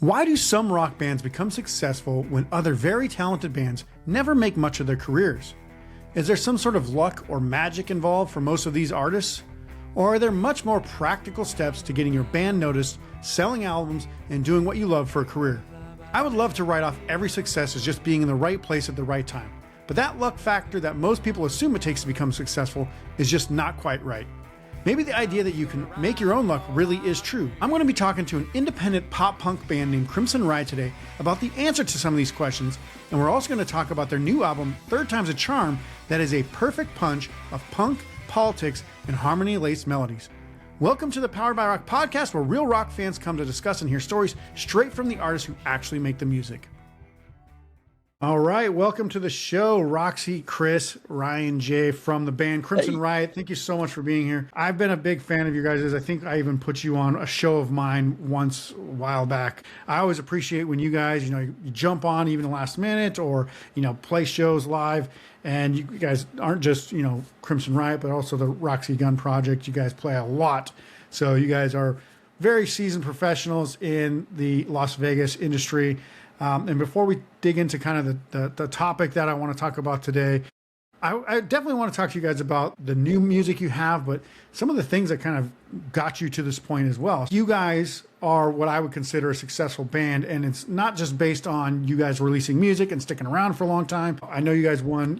Why do some rock bands become successful when other very talented bands never make much of their careers? Is there some sort of luck or magic involved for most of these artists? Or are there much more practical steps to getting your band noticed, selling albums, and doing what you love for a career? I would love to write off every success as just being in the right place at the right time, but that luck factor that most people assume it takes to become successful is just not quite right. Maybe the idea that you can make your own luck really is true. I'm going to be talking to an independent pop punk band named Crimson Riot today about the answer to some of these questions, and we're also going to talk about their new album, Third Time's a Charm, that is a perfect punch of punk, politics, and harmony-laced melodies. Welcome to the Powered by Rock podcast, where real rock fans come to discuss and hear stories straight from the artists who actually make the music. All right, welcome to the show, Roxy, Chris, Ryan, Jay from the band Crimson Riot. Thank you so much for being here. I've been a big fan of you guys. I think I even put you on a show of mine once a while back. I always appreciate when you guys, you jump on even the last minute or, play shows live. And you guys aren't just, Crimson Riot, but also the Roxy Gun Project. You guys play a lot. So you guys are very seasoned professionals in the Las Vegas industry. And before we dig into kind of the topic that I want to talk about today, I definitely want to talk to you guys about the new music you have, but some of the things that kind of got you to this point as well. You guys are what I would consider a successful band, and it's not just based on you guys releasing music and sticking around for a long time. I know you guys won,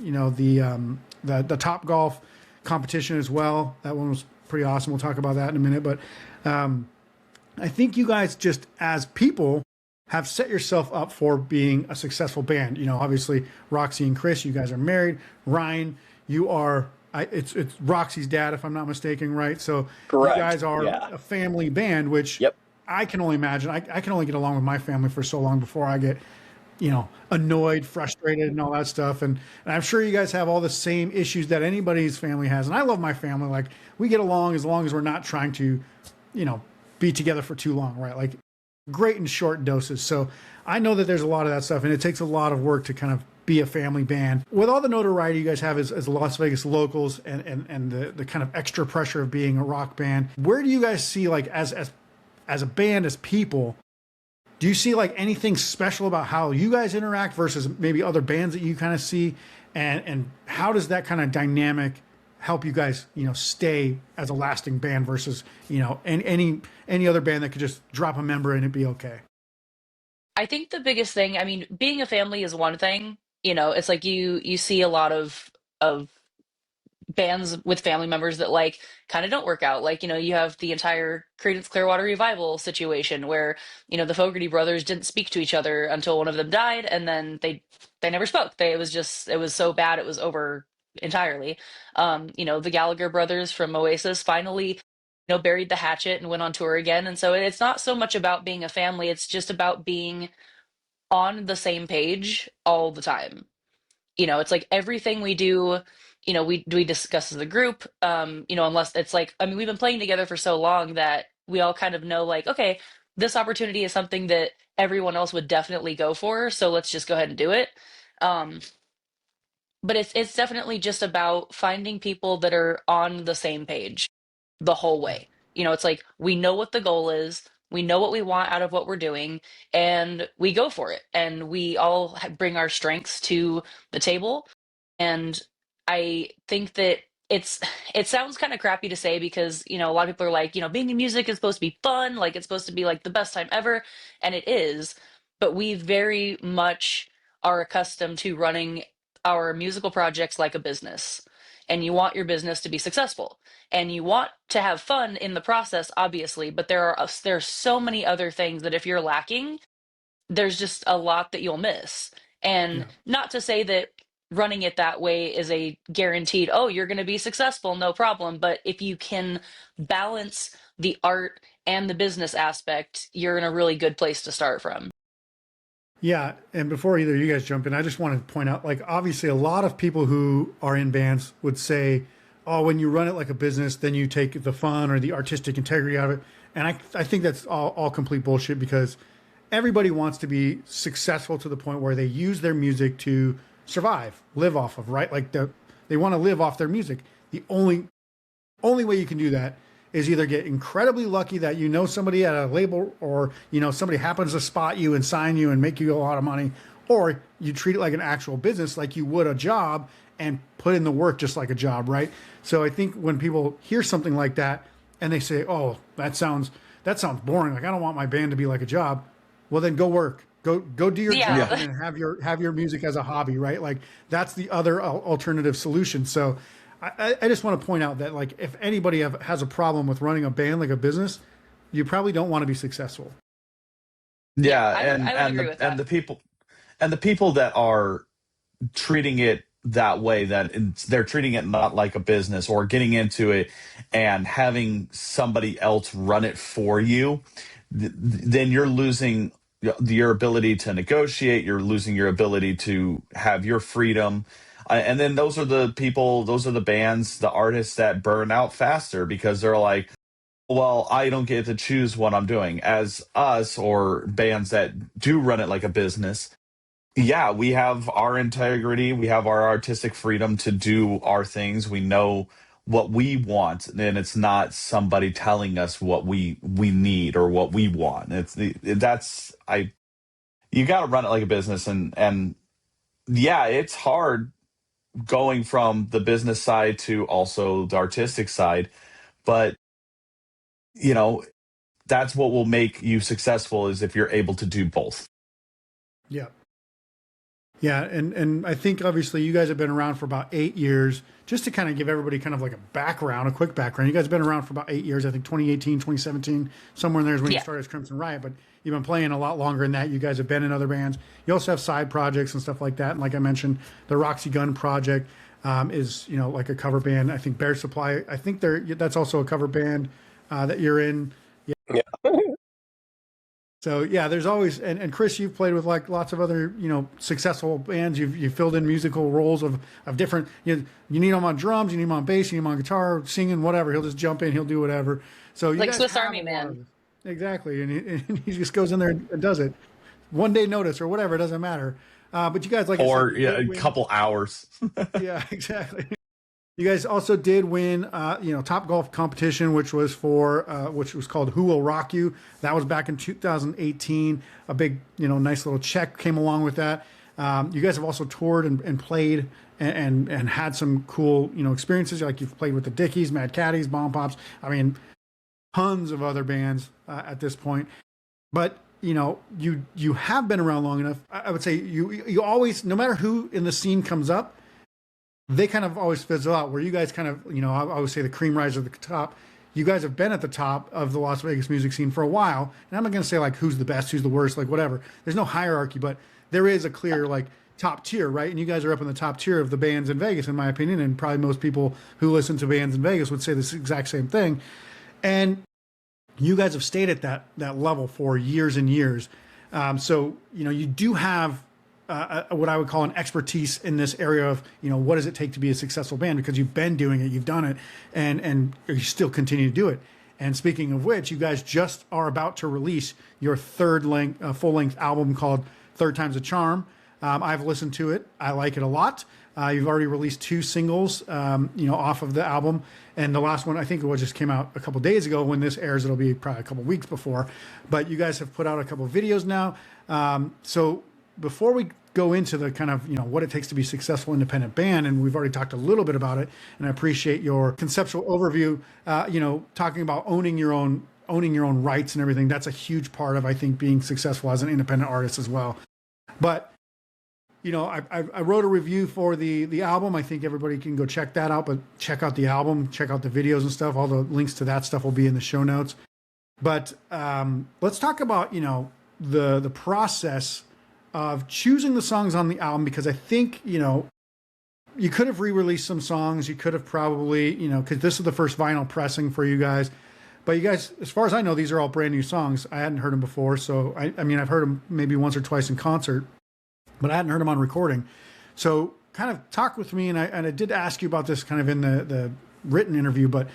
the Top Golf competition as well. That one was pretty awesome. We'll talk about that in a minute, but I think you guys just as people have set yourself up for being a successful band. Obviously Roxy and Chris, you guys are married. Ryan, you are, it's Roxy's dad, if I'm not mistaken, right? So Correct. You guys are a family band, which I can only imagine. I can only get along with my family for so long before I get, annoyed, frustrated, and all that stuff. And I'm sure you guys have all the same issues that anybody's family has. And I love my family. Like, we get along as long as we're not trying to, be together for too long, right? Like, great in short doses. So I know that there's a lot of that stuff, and it takes a lot of work to kind of be a family band. With all the notoriety you guys have as Las Vegas locals and the kind of extra pressure of being a rock band, where do you guys see, like, as a band, as people, do you see like anything special about how you guys interact versus maybe other bands that you kind of see? And how does that kind of dynamic help you guys, stay as a lasting band versus, any other band that could just drop a member and it'd be okay? I think the biggest thing, being a family is one thing. It's like you see a lot of bands with family members that like kind of don't work out. Like, you have the entire Creedence Clearwater Revival situation where, the Fogerty brothers didn't speak to each other until one of them died, and then they never spoke. It was so bad it was over entirely. The Gallagher brothers from Oasis finally, buried the hatchet and went on tour again. And so it's not so much about being a family, it's just about being on the same page all the time. It's like everything we do, we discuss as a group, unless it's like, we've been playing together for so long that we all kind of know, like, okay, this opportunity is something that everyone else would definitely go for, so let's just go ahead and do it. But it's definitely just about finding people that are on the same page the whole way. It's like we know what the goal is, we know what we want out of what we're doing, and we go for it. And we all bring our strengths to the table. And I think that it sounds kind of crappy to say because, a lot of people are like, being in music is supposed to be fun, like it's supposed to be like the best time ever, and it is. But we very much are accustomed to running our musical projects like a business, and you want your business to be successful, and you want to have fun in the process, obviously, but there's so many other things that if you're lacking, there's just a lot that you'll miss. And not to say that running it that way is a guaranteed, oh, you're going to be successful, no problem, but if you can balance the art and the business aspect, you're in a really good place to start from. Yeah, and before either of you guys jump in, I just want to point out, like, obviously a lot of people who are in bands would say, oh, when you run it like a business, then you take the fun or the artistic integrity out of it. And I think that's all complete bullshit, because everybody wants to be successful to the point where they use their music to survive, live off of, right? Like they want to live off their music. The only way you can do that is either get incredibly lucky that you know somebody at a label, or somebody happens to spot you and sign you and make you a lot of money, or you treat it like an actual business, like you would a job, and put in the work just like a job, right? So I think when people hear something like that and they say, "Oh, that sounds boring. Like I don't want my band to be like a job." Well, then go work. Go do your Yeah. job and then have your music as a hobby, right? Like that's the other alternative solution. So I just want to point out that, like, if anybody has a problem with running a band like a business, you probably don't want to be successful. Yeah, Yeah, I would agree with that. and the people that are treating it that way, that they're treating it not like a business, or getting into it and having somebody else run it for you, then you're losing your ability to negotiate, you're losing your ability to have your freedom. And then those are the people, those are the bands, the artists that burn out faster, because they're like, well, I don't get to choose what I'm doing. As us, or bands that do run it like a business, yeah, we have our integrity, we have our artistic freedom to do our things. We know what we want, and it's not somebody telling us what we need or what we want. That's I You got to run it like a business, and yeah, it's hard going from the business side to also the artistic side, but you know, that's what will make you successful, is if you're able to do both. Yeah. Yeah, and I think obviously you guys have been around for about 8 years. Just to kind of give everybody kind of like a quick background. You guys have been around for about 8 years. I think 2018, 2017, somewhere in there is when you Yeah. started as Crimson Riot. But you've been playing a lot longer than that. You guys have been in other bands. You also have side projects and stuff like that. And like I mentioned, the Roxy Gun project is like a cover band. I think Bear Supply. I think that's also a cover band that you're in. Yeah. So yeah, there's always, and Chris, you've played with like lots of other successful bands. You've filled in musical roles of different. You need him on drums, you need him on bass, you need him on guitar, singing, whatever. He'll just jump in, he'll do whatever. So you Like guys Swiss have Army a lot Man. of this. Exactly, and he just goes in there and does it. One day notice or whatever, it doesn't matter. But you guys, like Or I said, yeah, a couple hours. yeah, exactly. You guys also did win, Top Golf competition, which was called "Who Will Rock You." That was back in 2018. A big, nice little check came along with that. You guys have also toured and played and had some cool, experiences. Like you've played with the Dickies, Mad Caddies, Bomb Pops. I mean, tons of other bands at this point. But you have been around long enough. I would say you always, no matter who in the scene comes up, they kind of always fizzle out. Where you guys kind of, I always say the cream rises to the top. You guys have been at the top of the Las Vegas music scene for a while. And I'm not going to say like who's the best, who's the worst, like whatever. There's no hierarchy, but there is a clear like top tier, right? And you guys are up in the top tier of the bands in Vegas, in my opinion. And probably most people who listen to bands in Vegas would say this exact same thing. And you guys have stayed at that level for years and years. So, you do have what I would call an expertise in this area of, what does it take to be a successful band? Because you've been doing it, you've done it, and you still continue to do it. And speaking of which, you guys just are about to release your full length album called Third Time's a Charm. I've listened to it. I like it a lot. You've already released 2 singles, off of the album. And the last one, I think just came out a couple days ago. When this airs, it'll be probably a couple weeks before. But you guys have put out a couple of videos now. So before we go into the kind of, what it takes to be a successful independent band, and we've already talked a little bit about it, and I appreciate your conceptual overview, talking about owning your own rights and everything. That's a huge part of, I think, being successful as an independent artist as well. But I wrote a review for the album. I think everybody can go check that out, but check out the album, check out the videos and stuff. All the links to that stuff will be in the show notes. But let's talk about, the process of choosing the songs on the album, because I think, you could have re-released some songs. You could have probably, because this is the first vinyl pressing for you guys. But you guys, as far as I know, these are all brand new songs. I hadn't heard them before. So, I mean, I've heard them maybe once or twice in concert, but I hadn't heard them on recording. So kind of talk with me, and I did ask you about this kind of in the written interview, but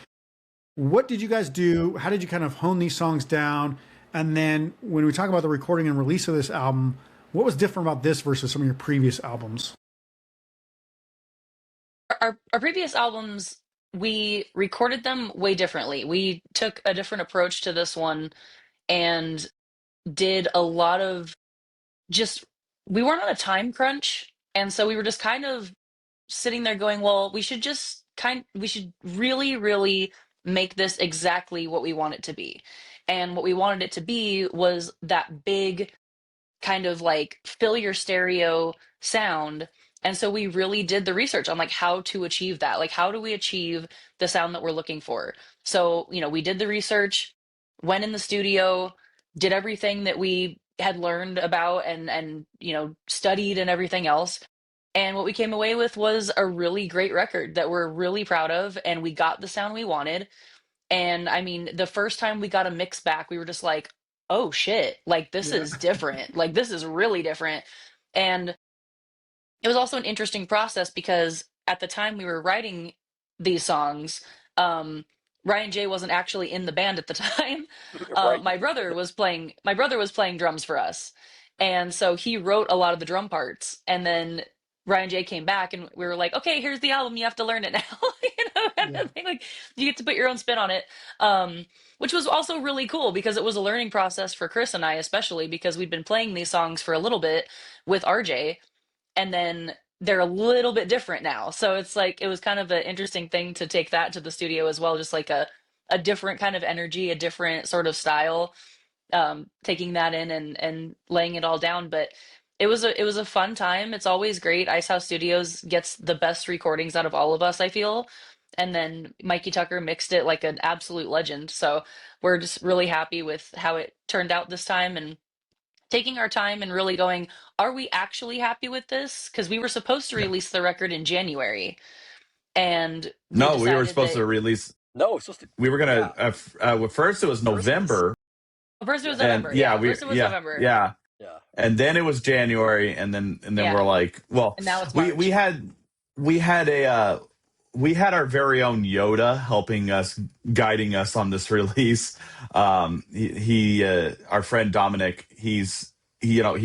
what did you guys do? How did you kind of hone these songs down? And then when we talk about the recording and release of this album, what was different about this versus some of your previous albums? Our previous albums we recorded them way differently. We took a different approach to this one and did a lot of just, we weren't on a time crunch. And so we were just kind of sitting there going, well, we should really, really make this exactly what we want it to be. And what we wanted it to be was that big kind of like fill your stereo sound. And so we really did the research on like how to achieve that. Like, how do we achieve the sound that we're looking for? So, we did the research, went in the studio, did everything that we had learned about and studied and everything else. And what we came away with was a really great record that we're really proud of. And we got the sound we wanted. And I mean, the first time we got a mix back, we were just like, oh shit, like this Yeah. is different. Like this is really different. And it was also an interesting process because at the time we were writing these songs, Ryan J wasn't actually in the band at the time. Right. My brother was playing drums for us. And so he wrote a lot of the drum parts. And then Ryan J came back and we were like, okay, here's the album. You have to learn it now. Kind Yeah. of thing. Like you get to put your own spin on it. Which was also really cool because it was a learning process for Chris and I, especially because we'd been playing these songs for a little bit with RJ, and then they're a little bit different now. So it's like it was kind of an interesting thing to take that to the studio as well, just like a different kind of energy, a different sort of style, taking that in and laying it all down. But it was a fun time. It's always great. Ice House Studios gets the best recordings out of all of us, I feel. And then Mikey Tucker mixed it like an absolute legend. So we're just really happy with how it turned out this time and taking our time and really going, are we actually happy with this? Because we were supposed to Yeah. release the record in January, and we No, we were decided supposed that to release. No, it's supposed to. We were gonna. First, it was November, first it was And, November. and yeah, First it was November. yeah, Yeah. and then it was January, and then Yeah. we're like, well, And now it's we March. we had our very own Yoda helping us, guiding us on this release. Our friend Dominic, he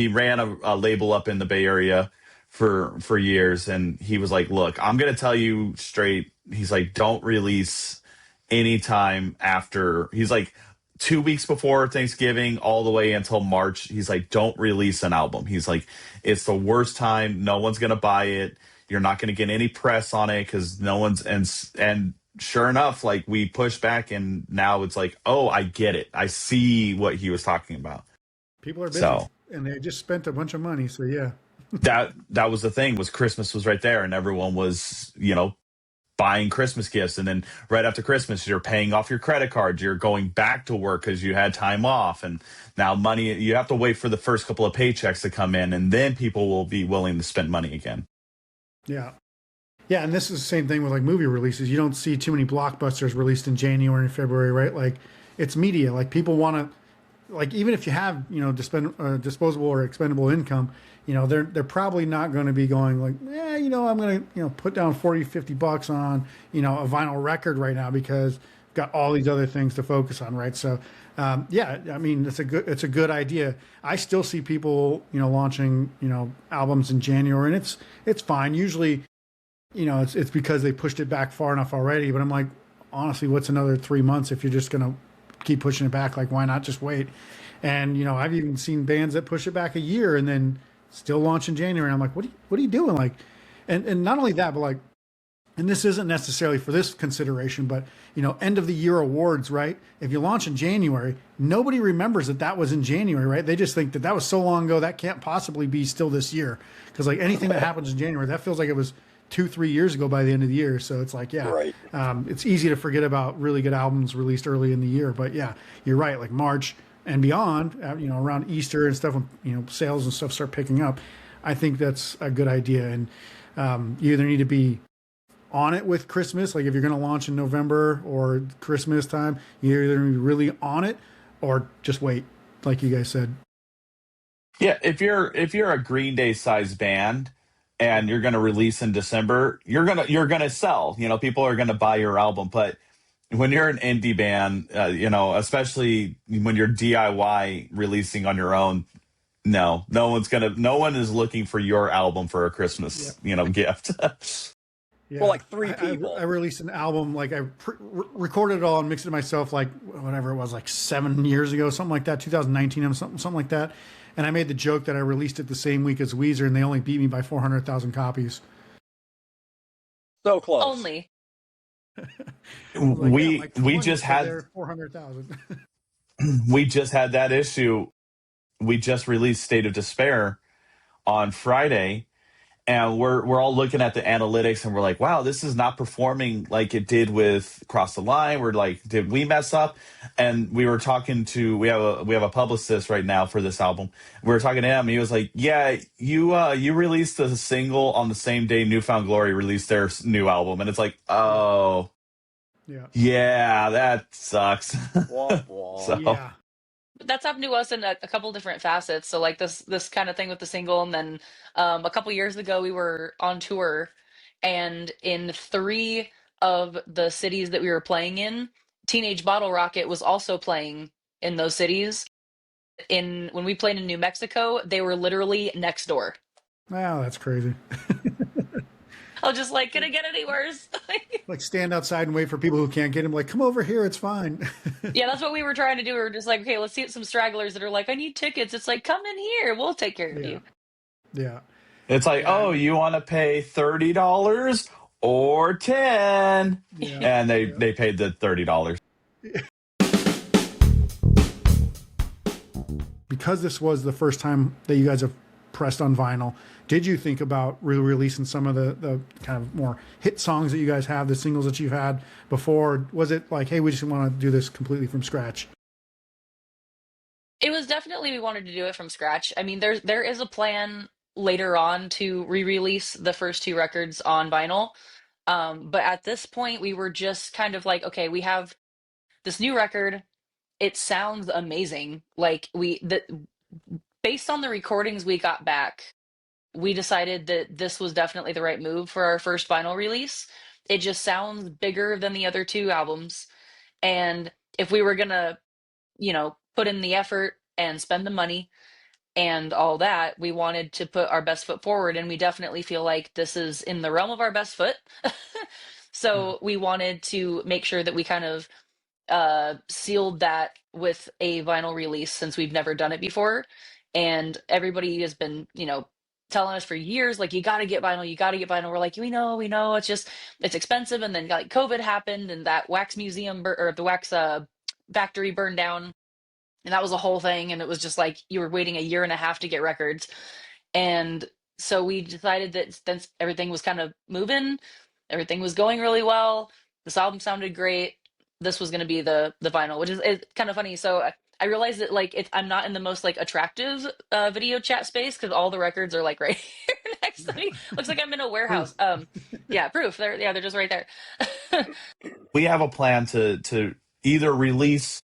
ran a label up in the Bay Area for years, and he was like, look, I'm gonna tell you straight. He's like, don't release anytime after. He's like, 2 weeks before Thanksgiving all the way until March. He's like, don't release an album. He's like, it's the worst time. No one's gonna buy it. You're not gonna get any press on it because no one's and sure enough, like we pushed back, and now it's like, oh, I get it. I see what he was talking about. People are busy, So and they just spent a bunch of money. So yeah. that was the thing, was Christmas was right there, and everyone was buying Christmas gifts, and then right after Christmas you're paying off your credit cards, you're going back to work because you had time off, and now money, you have to wait for the first couple of paychecks to come in, and then people will be willing to spend money again. Yeah. Yeah, and this is the same thing with like movie releases. You don't see too many blockbusters released in January and February, right? Like it's media. Like people want to, like even if you have disposable or expendable income, they're probably not going to be going like, I'm going to put down 40, $50 on a vinyl record right now because I've got all these other things to focus on, right? So yeah, I mean it's a good idea. I still see people launching albums in January, and it's fine. Usually it's because they pushed it back far enough already. But I'm like, honestly, what's another 3 months if you're just going to keep pushing it back? Like, why not just wait? And, I've even seen bands that push it back a year and then still launch in January. And I'm like, what are you doing? Like, and not only that, but like, and this isn't necessarily for this consideration, but, end of the year awards, right? If you launch in January, nobody remembers that was in January, right? They just think that was so long ago, that can't possibly be still this year. Because like anything that happens in January, that feels like it was 2-3 years ago by the end of the year. So it's like, yeah, Right. It's easy to forget about really good albums released early in the year. But yeah, you're right. Like March and beyond, around Easter and stuff, when sales and stuff start picking up, I think that's a good idea. And you either need to be on it with Christmas, like if you're going to launch in November or Christmas time, you're either going to be really on it or just wait, like you guys said. Yeah, if you're a Green Day sized band and you're going to release in December, you're gonna sell. People are going to buy your album. But when you're an indie band, especially when you're DIY releasing on your own, no one is looking for your album for a Christmas gift. Yeah, Well, like three I people. released an album, like I recorded it all and mixed it myself, like whatever it was, like 7 years ago, something like that, 2019, or something like that. And I made the joke that I released it the same week as Weezer, and they only beat me by 400,000 copies. So close. Only. Like, we just had 400,000. we just had that issue. We just released State of Despair on Friday, and we're all looking at the analytics, and we're like, wow, this is not performing like it did with Cross the Line. We're like, did we mess up? And we were talking to we have a publicist right now for this album. We were talking to him. He was like, yeah, you released a single on the same day New Found Glory released their new album, and it's like, oh yeah, that sucks. Wah, wah. So Yeah. That's happened to us in a couple different facets. So like this kind of thing with the single, and then a couple years ago we were on tour, and in 3 of the cities that we were playing in, Teenage Bottle Rocket was also playing in those cities. When we played in New Mexico, they were literally next door. Wow, that's crazy. I was just like, can it get any worse? Like stand outside and wait for people who can't get him. Like, come over here, it's fine. Yeah, that's what we were trying to do. We were just like, okay, let's see some stragglers that are like, I need tickets. It's like, come in here, we'll take care of you. Yeah. it's like, oh, you want to pay $30 or 10, and they paid the $30. Because this was the first time that you guys have pressed on vinyl, did you think about releasing some of the kind of more hit songs that you guys have, the singles that you've had before? Was it like, hey, we just want to do this completely from scratch? It was definitely, we wanted to do it from scratch. I mean, there is a plan later on to re-release the first 2 records on vinyl. But at this point, we were just kind of like, okay, we have this new record. It sounds amazing. Like based on the recordings we got back, we decided that this was definitely the right move for our first vinyl release. It just sounds bigger than the other 2 albums. And if we were gonna, put in the effort and spend the money and all that, we wanted to put our best foot forward. And we definitely feel like this is in the realm of our best foot. So we wanted to make sure that we kind of sealed that with a vinyl release, since we've never done it before. And everybody has been, telling us for years, like, you got to get vinyl, you got to get vinyl. We're like, we know, it's expensive. And then like COVID happened, and that wax museum or the wax factory burned down. And that was a whole thing. And it was just like, you were waiting a year and a half to get records. And so we decided that since everything was kind of moving, everything was going really well, this album sounded great, this was going to be the vinyl, which is kind of funny. So I realized that like I'm not in the most like attractive video chat space, because all the records are like right here next to me. Looks like I'm in a warehouse. Yeah, proof. They're just right there. We have a plan to either release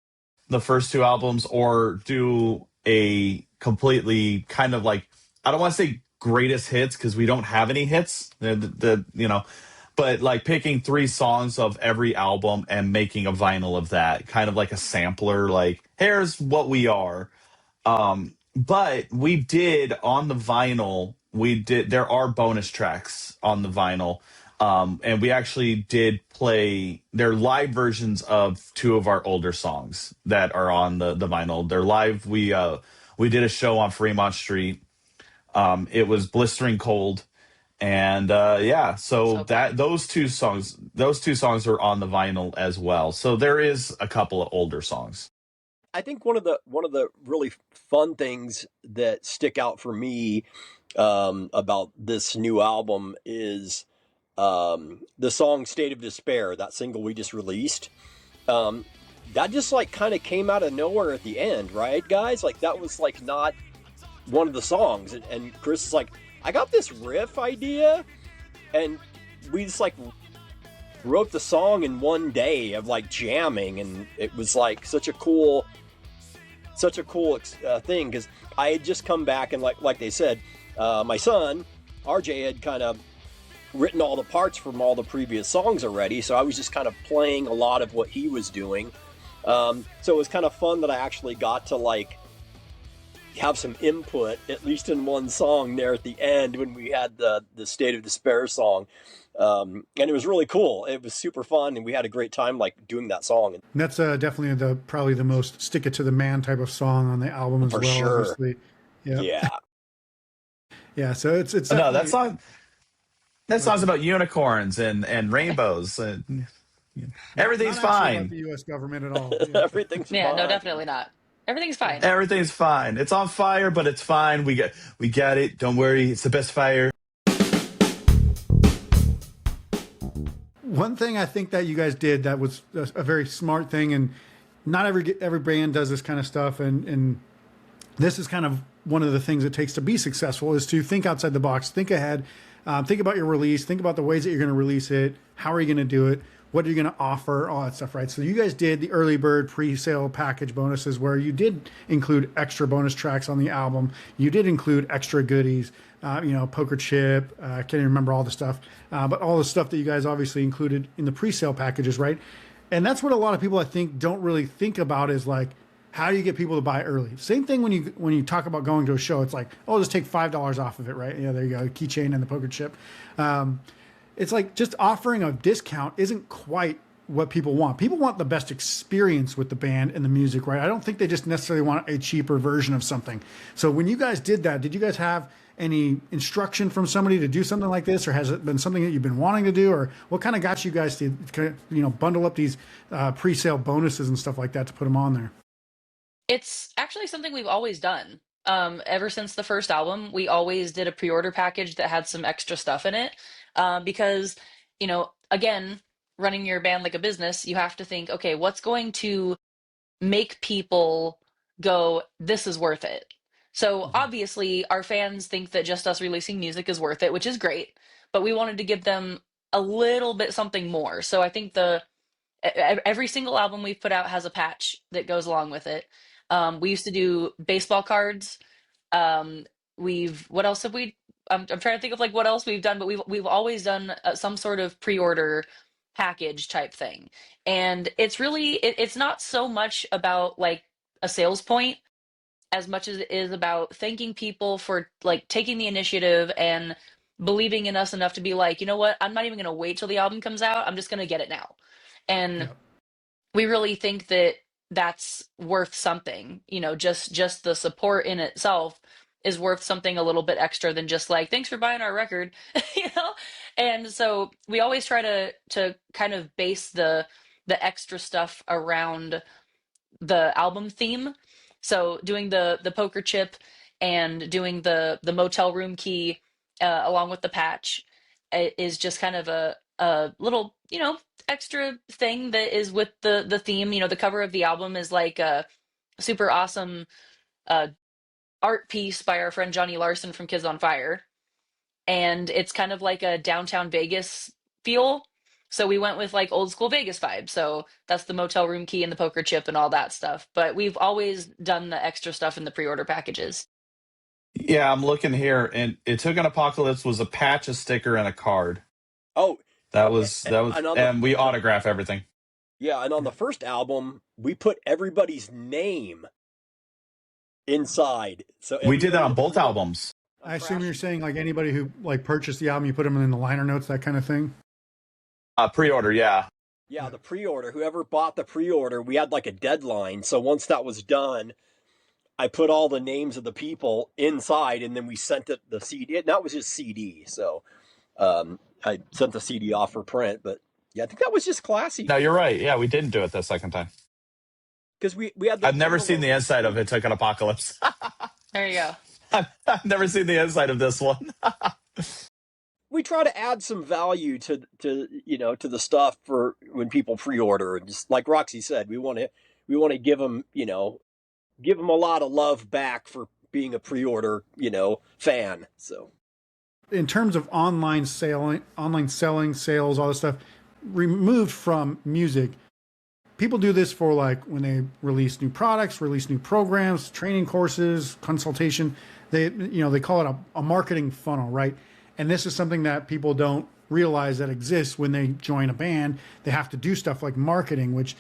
the first 2 albums or do a completely kind of like, I don't want to say greatest hits because we don't have any hits, but like picking 3 songs of every album and making a vinyl of that, kind of like a sampler, like here's what we are. But we did on the vinyl, there are bonus tracks on the vinyl. And we actually did play their live versions of 2 of our older songs that are on the vinyl. They're live. We did a show on Fremont Street. It was blistering cold. And so that those two songs are on the vinyl as well. So there is a couple of older songs. I think one of the really fun things that stick out for me about this new album is the song "State of Despair," that single we just released. That just like kind of came out of nowhere at the end, right, guys? Like that was like not one of the songs, and Chris is like, I got this riff idea, and we just like wrote the song in one day of like jamming, and it was like such a cool thing, because I had just come back and like they said, my son RJ had kind of written all the parts from all the previous songs already, so I was just kind of playing a lot of what he was doing. So it was kind of fun that I actually got to like have some input, at least in one song there at the end when we had the State of Despair song. And it was really cool. It was super fun, and we had a great time like doing that song. And that's definitely probably the most stick it to the man type of song on the album as For well. sure. Obviously. Yep. Yeah. Yeah. So it's No, that song's about unicorns and rainbows and everything's not actually fine. about the U.S. government at all. Yeah. Everything's Yeah, fine. no, definitely not. Everything's fine. Everything's fine. It's on fire, but it's fine. We got it. Don't worry. It's the best fire. One thing I think that you guys did that was a very smart thing, and not every band does this kind of stuff, and this is kind of one of the things it takes to be successful, is to think outside the box, think ahead, think about your release, think about the ways that you're going to release it, how are you going to do it, what are you going to offer, all that stuff, right? So you guys did the early bird pre-sale package bonuses where you did include extra bonus tracks on the album. You did include extra goodies, poker chip, I can't even remember all the stuff, but all the stuff that you guys obviously included in the pre-sale packages, right? And that's what a lot of people, I think, don't really think about, is like, how do you get people to buy early? Same thing when you talk about going to a show. It's like, oh, just take $5 off of it, right? Yeah, there you go, keychain and the poker chip. It's like just offering a discount isn't quite what people want. People want the best experience with the band and the music, right? I don't think they just necessarily want a cheaper version of something. So when you guys did that, did you guys have any instruction from somebody to do something like this, or has it been something that you've been wanting to do, or what kind of got you guys to bundle up these pre-sale bonuses and stuff like that to put them on there? It's actually something we've always done. Ever since the first album, we always did a pre-order package that had some extra stuff in it. Because, again, running your band like a business, you have to think, okay, what's going to make people go, this is worth it? So obviously our fans think that just us releasing music is worth it, which is great, but we wanted to give them a little bit something more. So I think every single album we've put out has a patch that goes along with it. We used to do baseball cards. What else have we? I'm trying to think of like what else we've done, but we've always done some sort of pre-order package type thing. And it's really it's not so much about like a sales point as much as it is about thanking people for like taking the initiative and believing in us enough to be like, you know what, I'm not even going to wait till the album comes out. I'm just going to get it now. And we really think that that's worth something, just the support in itself is worth something a little bit extra than just like, thanks for buying our record, And so we always try to kind of base the extra stuff around the album theme. So doing the poker chip and doing the motel room key along with the patch is just kind of a little, extra thing that is with the theme. The cover of the album is like a super awesome art piece by our friend Johnny Larson from Kids on Fire. And it's kind of like a downtown Vegas feel. So we went with like old school Vegas vibe. So that's the motel room key and the poker chip and all that stuff. But we've always done the extra stuff in the pre-order packages. Yeah, I'm looking here, and It Took an Apocalypse was a patch, a sticker, and a card. Oh, that was, and we autograph everything. Yeah, and on the first album, we put everybody's name inside. So we did that on both albums. I assume you're saying like anybody who like purchased the album, you put them in the liner notes, that kind of thing. Pre-order, yeah. Yeah, the pre-order. Whoever bought the pre-order, we had like a deadline. So once that was done, I put all the names of the people inside, and then we sent it the CD. And that was just CD. So I sent the CD off for print. But yeah, I think that was just classy. No, you're right. Yeah, we didn't do it the second time. Because we had. I've never seen the inside of It Took an Apocalypse. There you go. I've never seen the inside of this one. We try to add some value to the stuff for when people pre-order, and just like Roxy said, we want to give them a lot of love back for being a pre-order fan. So in terms of online selling, sales, all this stuff, removed from music, people do this for like when they release new products, release new programs, training courses, consultation. They call it a marketing funnel, right? And this is something that people don't realize that exists when they join a band. They have to do stuff like marketing, which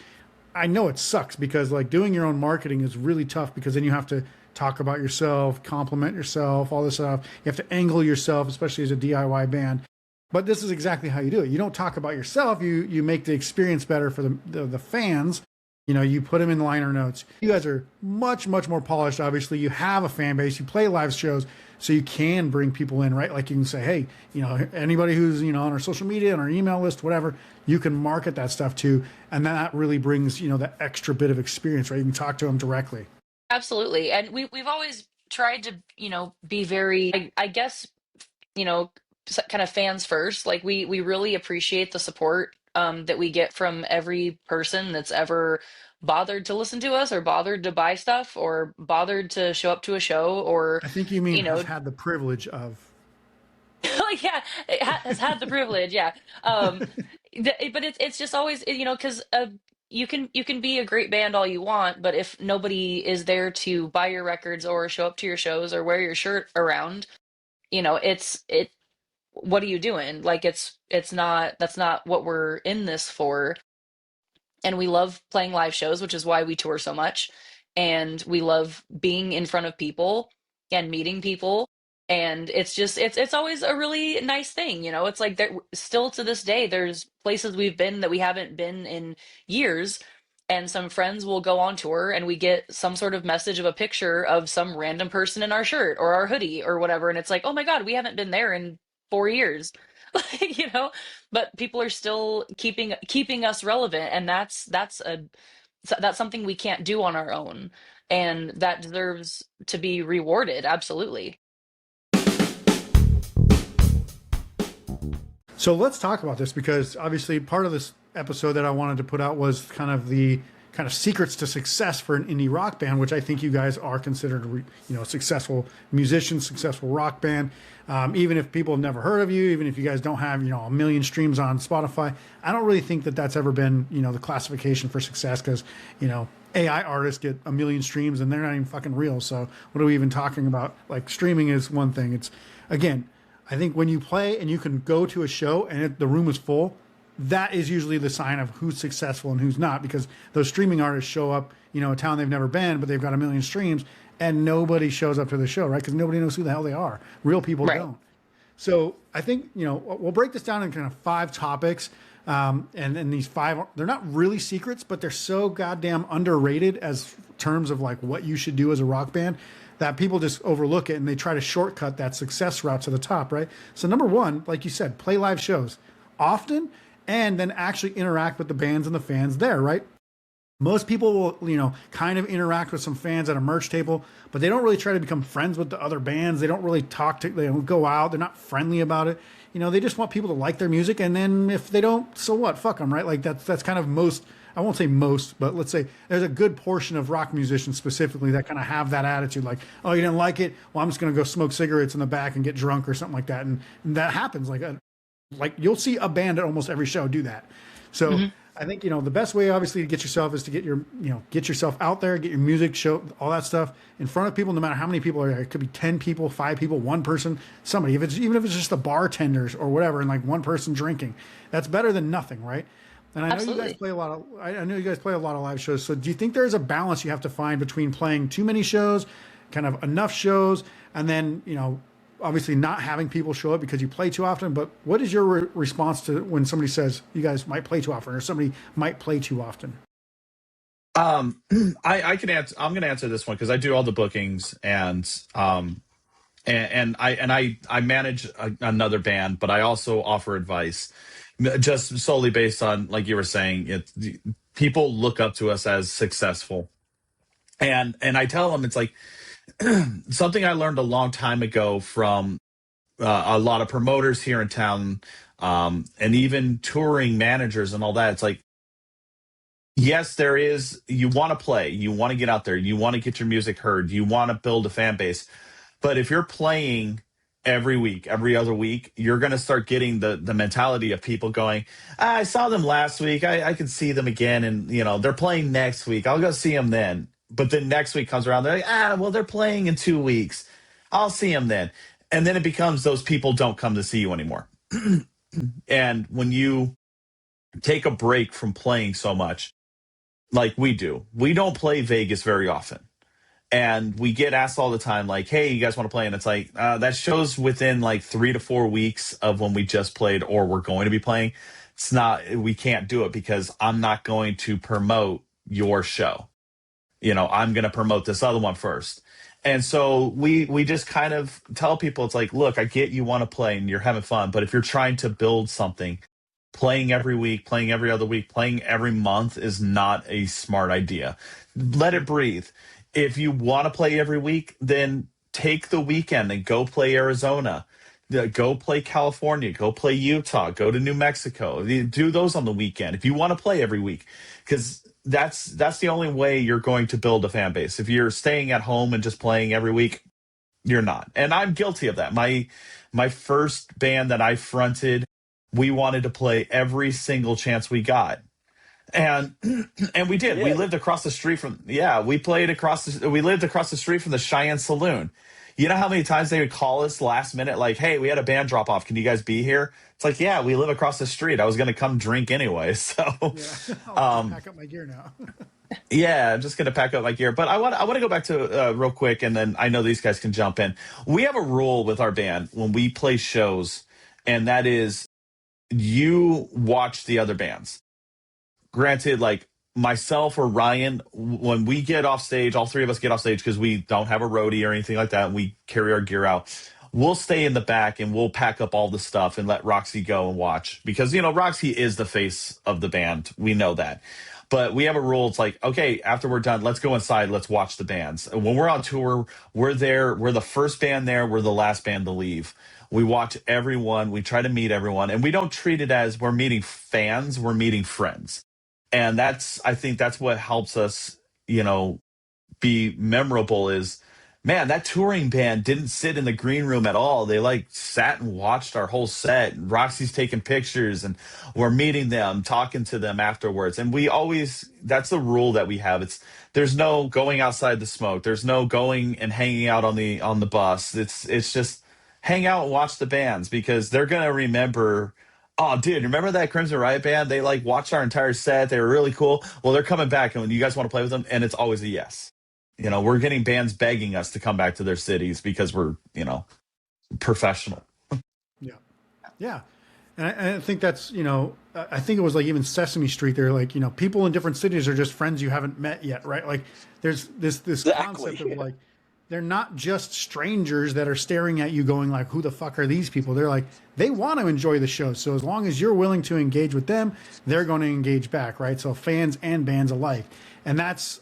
I know it sucks because like doing your own marketing is really tough because then you have to talk about yourself, compliment yourself, all this stuff. You have to angle yourself, especially as a DIY band. But this is exactly how you do it. You don't talk about yourself. You make the experience better for the fans. You know, you put them in the liner notes. You guys are much, much more polished. Obviously, you have a fan base. You play live shows, so you can bring people in, right? Like you can say, hey, you know, anybody who's, you know, on our social media, on our email list, whatever, you can market that stuff too. And that really brings, you know, that extra bit of experience, right? You can talk to them directly. Absolutely. And we've always tried to, you know, be very, I guess, you know, kind of fans first. Like we really appreciate the support that we get from every person that's ever bothered to listen to us or bothered to buy stuff or bothered to show up to a show or, I think you mean you has know, had the privilege of. like yeah, has had the privilege, yeah. But it's just always, you know, because you can be a great band all you want, but if nobody is there to buy your records or show up to your shows or wear your shirt around, you know, it what are you doing? Like it's not that's not what we're in this for. And we love playing live shows, which is why we tour so much. And we love being in front of people and meeting people. And it's just it's always a really nice thing, you know. It's like there still to this day, there's places we've been that we haven't been in years, and some friends will go on tour and we get some sort of message of a picture of some random person in our shirt or our hoodie or whatever, and it's like, oh my God, we haven't been there in 4 years. Like, you know, but people are still keeping us relevant, and that's something we can't do on our own, and that deserves to be rewarded. Absolutely. So let's talk about this, because obviously part of this episode that I wanted to put out was kind of the kind of secrets to success for an indie rock band, which I think you guys are considered, you know, successful musicians, successful rock band. Even if people have never heard of you, even if you guys don't have, you know, a million streams on Spotify, I don't really think that that's ever been, you know, the classification for success, because, you know, AI artists get a million streams and they're not even fucking real. So what are we even talking about? Like, streaming is one thing. It's, again, I think when you play and you can go to a show and the room is full, that is usually the sign of who's successful and who's not, because those streaming artists show up, you know, a town they've never been, but they've got a million streams and nobody shows up to the show, right? Because nobody knows who the hell they are. Real people don't. So I think, you know, we'll break this down in kind of 5 topics. And these 5, they're not really secrets, but they're so goddamn underrated as terms of like what you should do as a rock band, that people just overlook it and they try to shortcut that success route to the top, right? So number 1, like you said, play live shows often and then actually interact with the bands and the fans there, right? Most people will, you know, kind of interact with some fans at a merch table, but they don't really try to become friends with the other bands. They don't really they don't go out. They're not friendly about it. You know, they just want people to like their music. And then if they don't, so what? Fuck them, right? Like that's kind of most, I won't say most, but let's say there's a good portion of rock musicians specifically that kind of have that attitude. Like, oh, you didn't like it? Well, I'm just going to go smoke cigarettes in the back and get drunk or something like that. And that happens. Like you'll see a band at almost every show do that. So I think, you know, the best way obviously to get yourself is to get get yourself out there, get your music, show all that stuff in front of people, no matter how many people are there. It could be 10 people, 5 people, 1 person, somebody. Even if it's just the bartenders or whatever, and like 1 person drinking, that's better than nothing, right? And I know you guys play a lot of I know you guys play a lot of live shows. So do you think there's a balance you have to find between playing too many shows, kind of enough shows, and then, you know, obviously not having people show up because you play too often? But what is your response to when somebody says you guys might play too often or somebody might play too often? I can answer. I'm going to answer this one because I do all the bookings and I manage another band, but I also offer advice, just solely based on, like you were saying, people look up to us as successful, and I tell them it's like something I learned a long time ago from a lot of promoters here in town, and even touring managers and all that. It's like, yes, there is, you want to play, you want to get out there, you want to get your music heard, you want to build a fan base. But if you're playing every week, every other week, you're going to start getting the mentality of people going, I saw them last week, I could see them again, and you know they're playing next week, I'll go see them then. But then next week comes around, they're like, well, they're playing in 2 weeks, I'll see them then. And then it becomes those people don't come to see you anymore. And when you take a break from playing so much, like we do, we don't play Vegas very often. And we get asked all the time, like, hey, you guys want to play? And it's like, that show's within like 3 to 4 weeks of when we just played or we're going to be playing. It's not, we can't do it because I'm not going to promote your show. I'm going to promote this other one first. And so we just kind of tell people, it's like, look, I get you want to play and you're having fun, but if you're trying to build something, playing every week, playing every other week, playing every month is not a smart idea. Let it breathe. If you want to play every week, then take the weekend and go play Arizona. Go play California, go play Utah, go to New Mexico. Do those on the weekend if you want to play every week, because that's the only way you're going to build a fan base. If you're staying at home and just playing every week, you're not. And I'm guilty of that. My first band that I fronted, we wanted to play every single chance we got. And and we did. We lived across the street from we lived across the street from the Cheyenne Saloon. You know how many times they would call us last minute, like, hey, we had a band drop off. Can you guys be here? It's like, yeah, we live across the street. I was going to come drink anyway. So, I'll pack up my gear now. yeah, I'm just going to pack up my gear. But I want to go back to real quick, and then I know these guys can jump in. We have a rule with our band when we play shows, and that is you watch the other bands. Granted, like myself or Ryan, when we get off stage, all three of us get off stage because we don't have a roadie or anything like that, and we carry our gear out. We'll stay in the back and we'll pack up all the stuff and let Roxy go and watch because, Roxy is the face of the band. We know that. But we have a rule. It's like, okay, after we're done, let's go inside. Let's watch the bands. And when we're on tour, we're there. We're the first band there. We're the last band to leave. We watch everyone. We try to meet everyone. And we don't treat it as we're meeting fans. We're meeting friends. And I think that's what helps us, be memorable is, man, that touring band didn't sit in the green room at all. They like sat and watched our whole set. And Roxy's taking pictures and we're meeting them, talking to them afterwards. And that's the rule that we have. There's no going outside the smoke. There's no going and hanging out on the bus. It's just hang out and watch the bands because they're going to remember. Oh, dude, remember that Crimson Riot band? They like watched our entire set. They were really cool. Well, they're coming back and you guys want to play with them. And it's always a yes. We're getting bands begging us to come back to their cities because we're, professional. Yeah. Yeah. And I think that's, I think it was like even Sesame Street. They're like, people in different cities are just friends you haven't met yet, right? Like there's this Exactly. concept of like, they're not just strangers that are staring at you going like, who the fuck are these people? They're like, they want to enjoy the show. So as long as you're willing to engage with them, they're going to engage back, right? So fans and bands alike. And that's,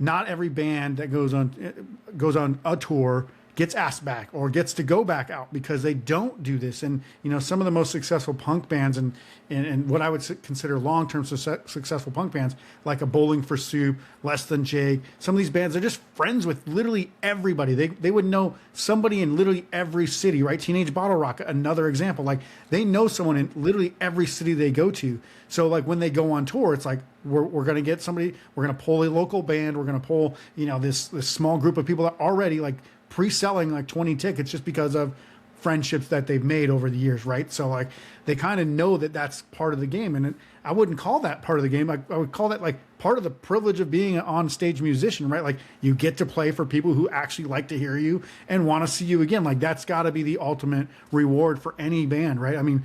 not every band that goes on a tour gets asked back or gets to go back out because they don't do this. And, some of the most successful punk bands and what I would consider long-term successful punk bands, like a Bowling for Soup, Less Than Jake, some of these bands are just friends with literally everybody. They would know somebody in literally every city, right? Teenage Bottle Rocket, another example. Like they know someone in literally every city they go to. So like when they go on tour, it's like, we're going to get somebody, we're going to pull a local band. We're going to pull, this small group of people that already like pre-selling like 20 tickets just because of friendships that they've made over the years, right? So like they kind of know that that's part of the game, and I wouldn't call that part of the game. I would call that like part of the privilege of being an on-stage musician, right? Like you get to play for people who actually like to hear you and want to see you again. Like that's got to be the ultimate reward for any band, right? I mean,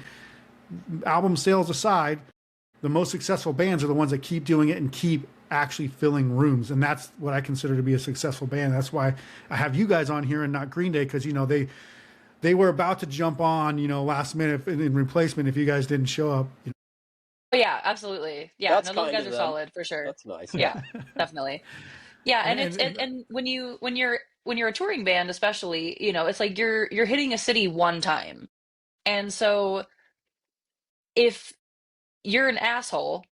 album sales aside, the most successful bands are the ones that keep doing it and keep actually filling rooms. And that's what I consider to be a successful band. That's why I have you guys on here and not Green Day, because, they were about to jump on, last minute in replacement if you guys didn't show up. Oh, yeah, absolutely. Yeah, That's no, those kind guys of are them. solid for sure. That's nice. Yeah, definitely. Yeah, and And, and when you're a touring band, especially, it's like you're hitting a city one time. And so if you're an asshole,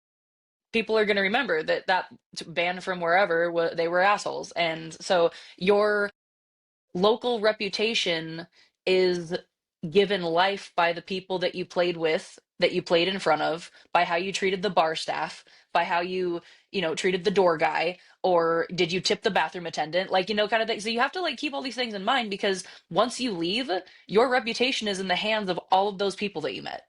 people are going to remember that band from wherever they were assholes. And so your local reputation is given life by the people that you played with, that you played in front of, by how you treated the bar staff, by how you treated the door guy, or did you tip the bathroom attendant, like, kind of thing. So you have to like keep all these things in mind, because once you leave, your reputation is in the hands of all of those people that you met.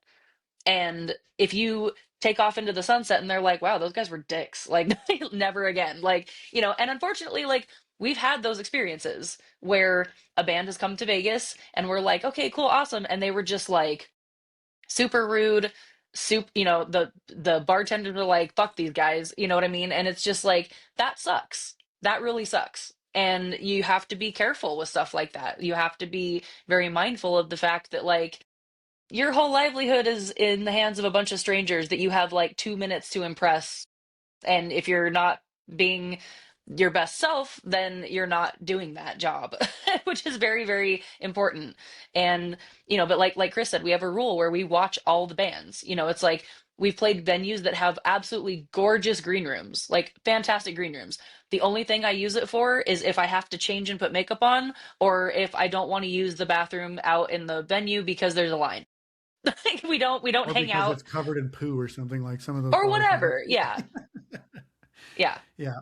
And if you take off into the sunset and they're like, wow, those guys were dicks, like never again, like, and unfortunately, like we've had those experiences where a band has come to Vegas and we're like, okay, cool, awesome. And they were just like super rude, the bartenders are like, fuck these guys, you know what I mean? And it's just like, that sucks. That really sucks. And you have to be careful with stuff like that. You have to be very mindful of the fact that like your whole livelihood is in the hands of a bunch of strangers that you have like 2 minutes to impress. And if you're not being your best self, then you're not doing that job, which is very, very important. And, but like Chris said, we have a rule where we watch all the bands. It's like we've played venues that have absolutely gorgeous green rooms, like fantastic green rooms. The only thing I use it for is if I have to change and put makeup on, or if I don't want to use the bathroom out in the venue because there's a line. we don't or hang because out it's covered in poo or something, like some of those or whatever. Yeah. Yeah. Yeah.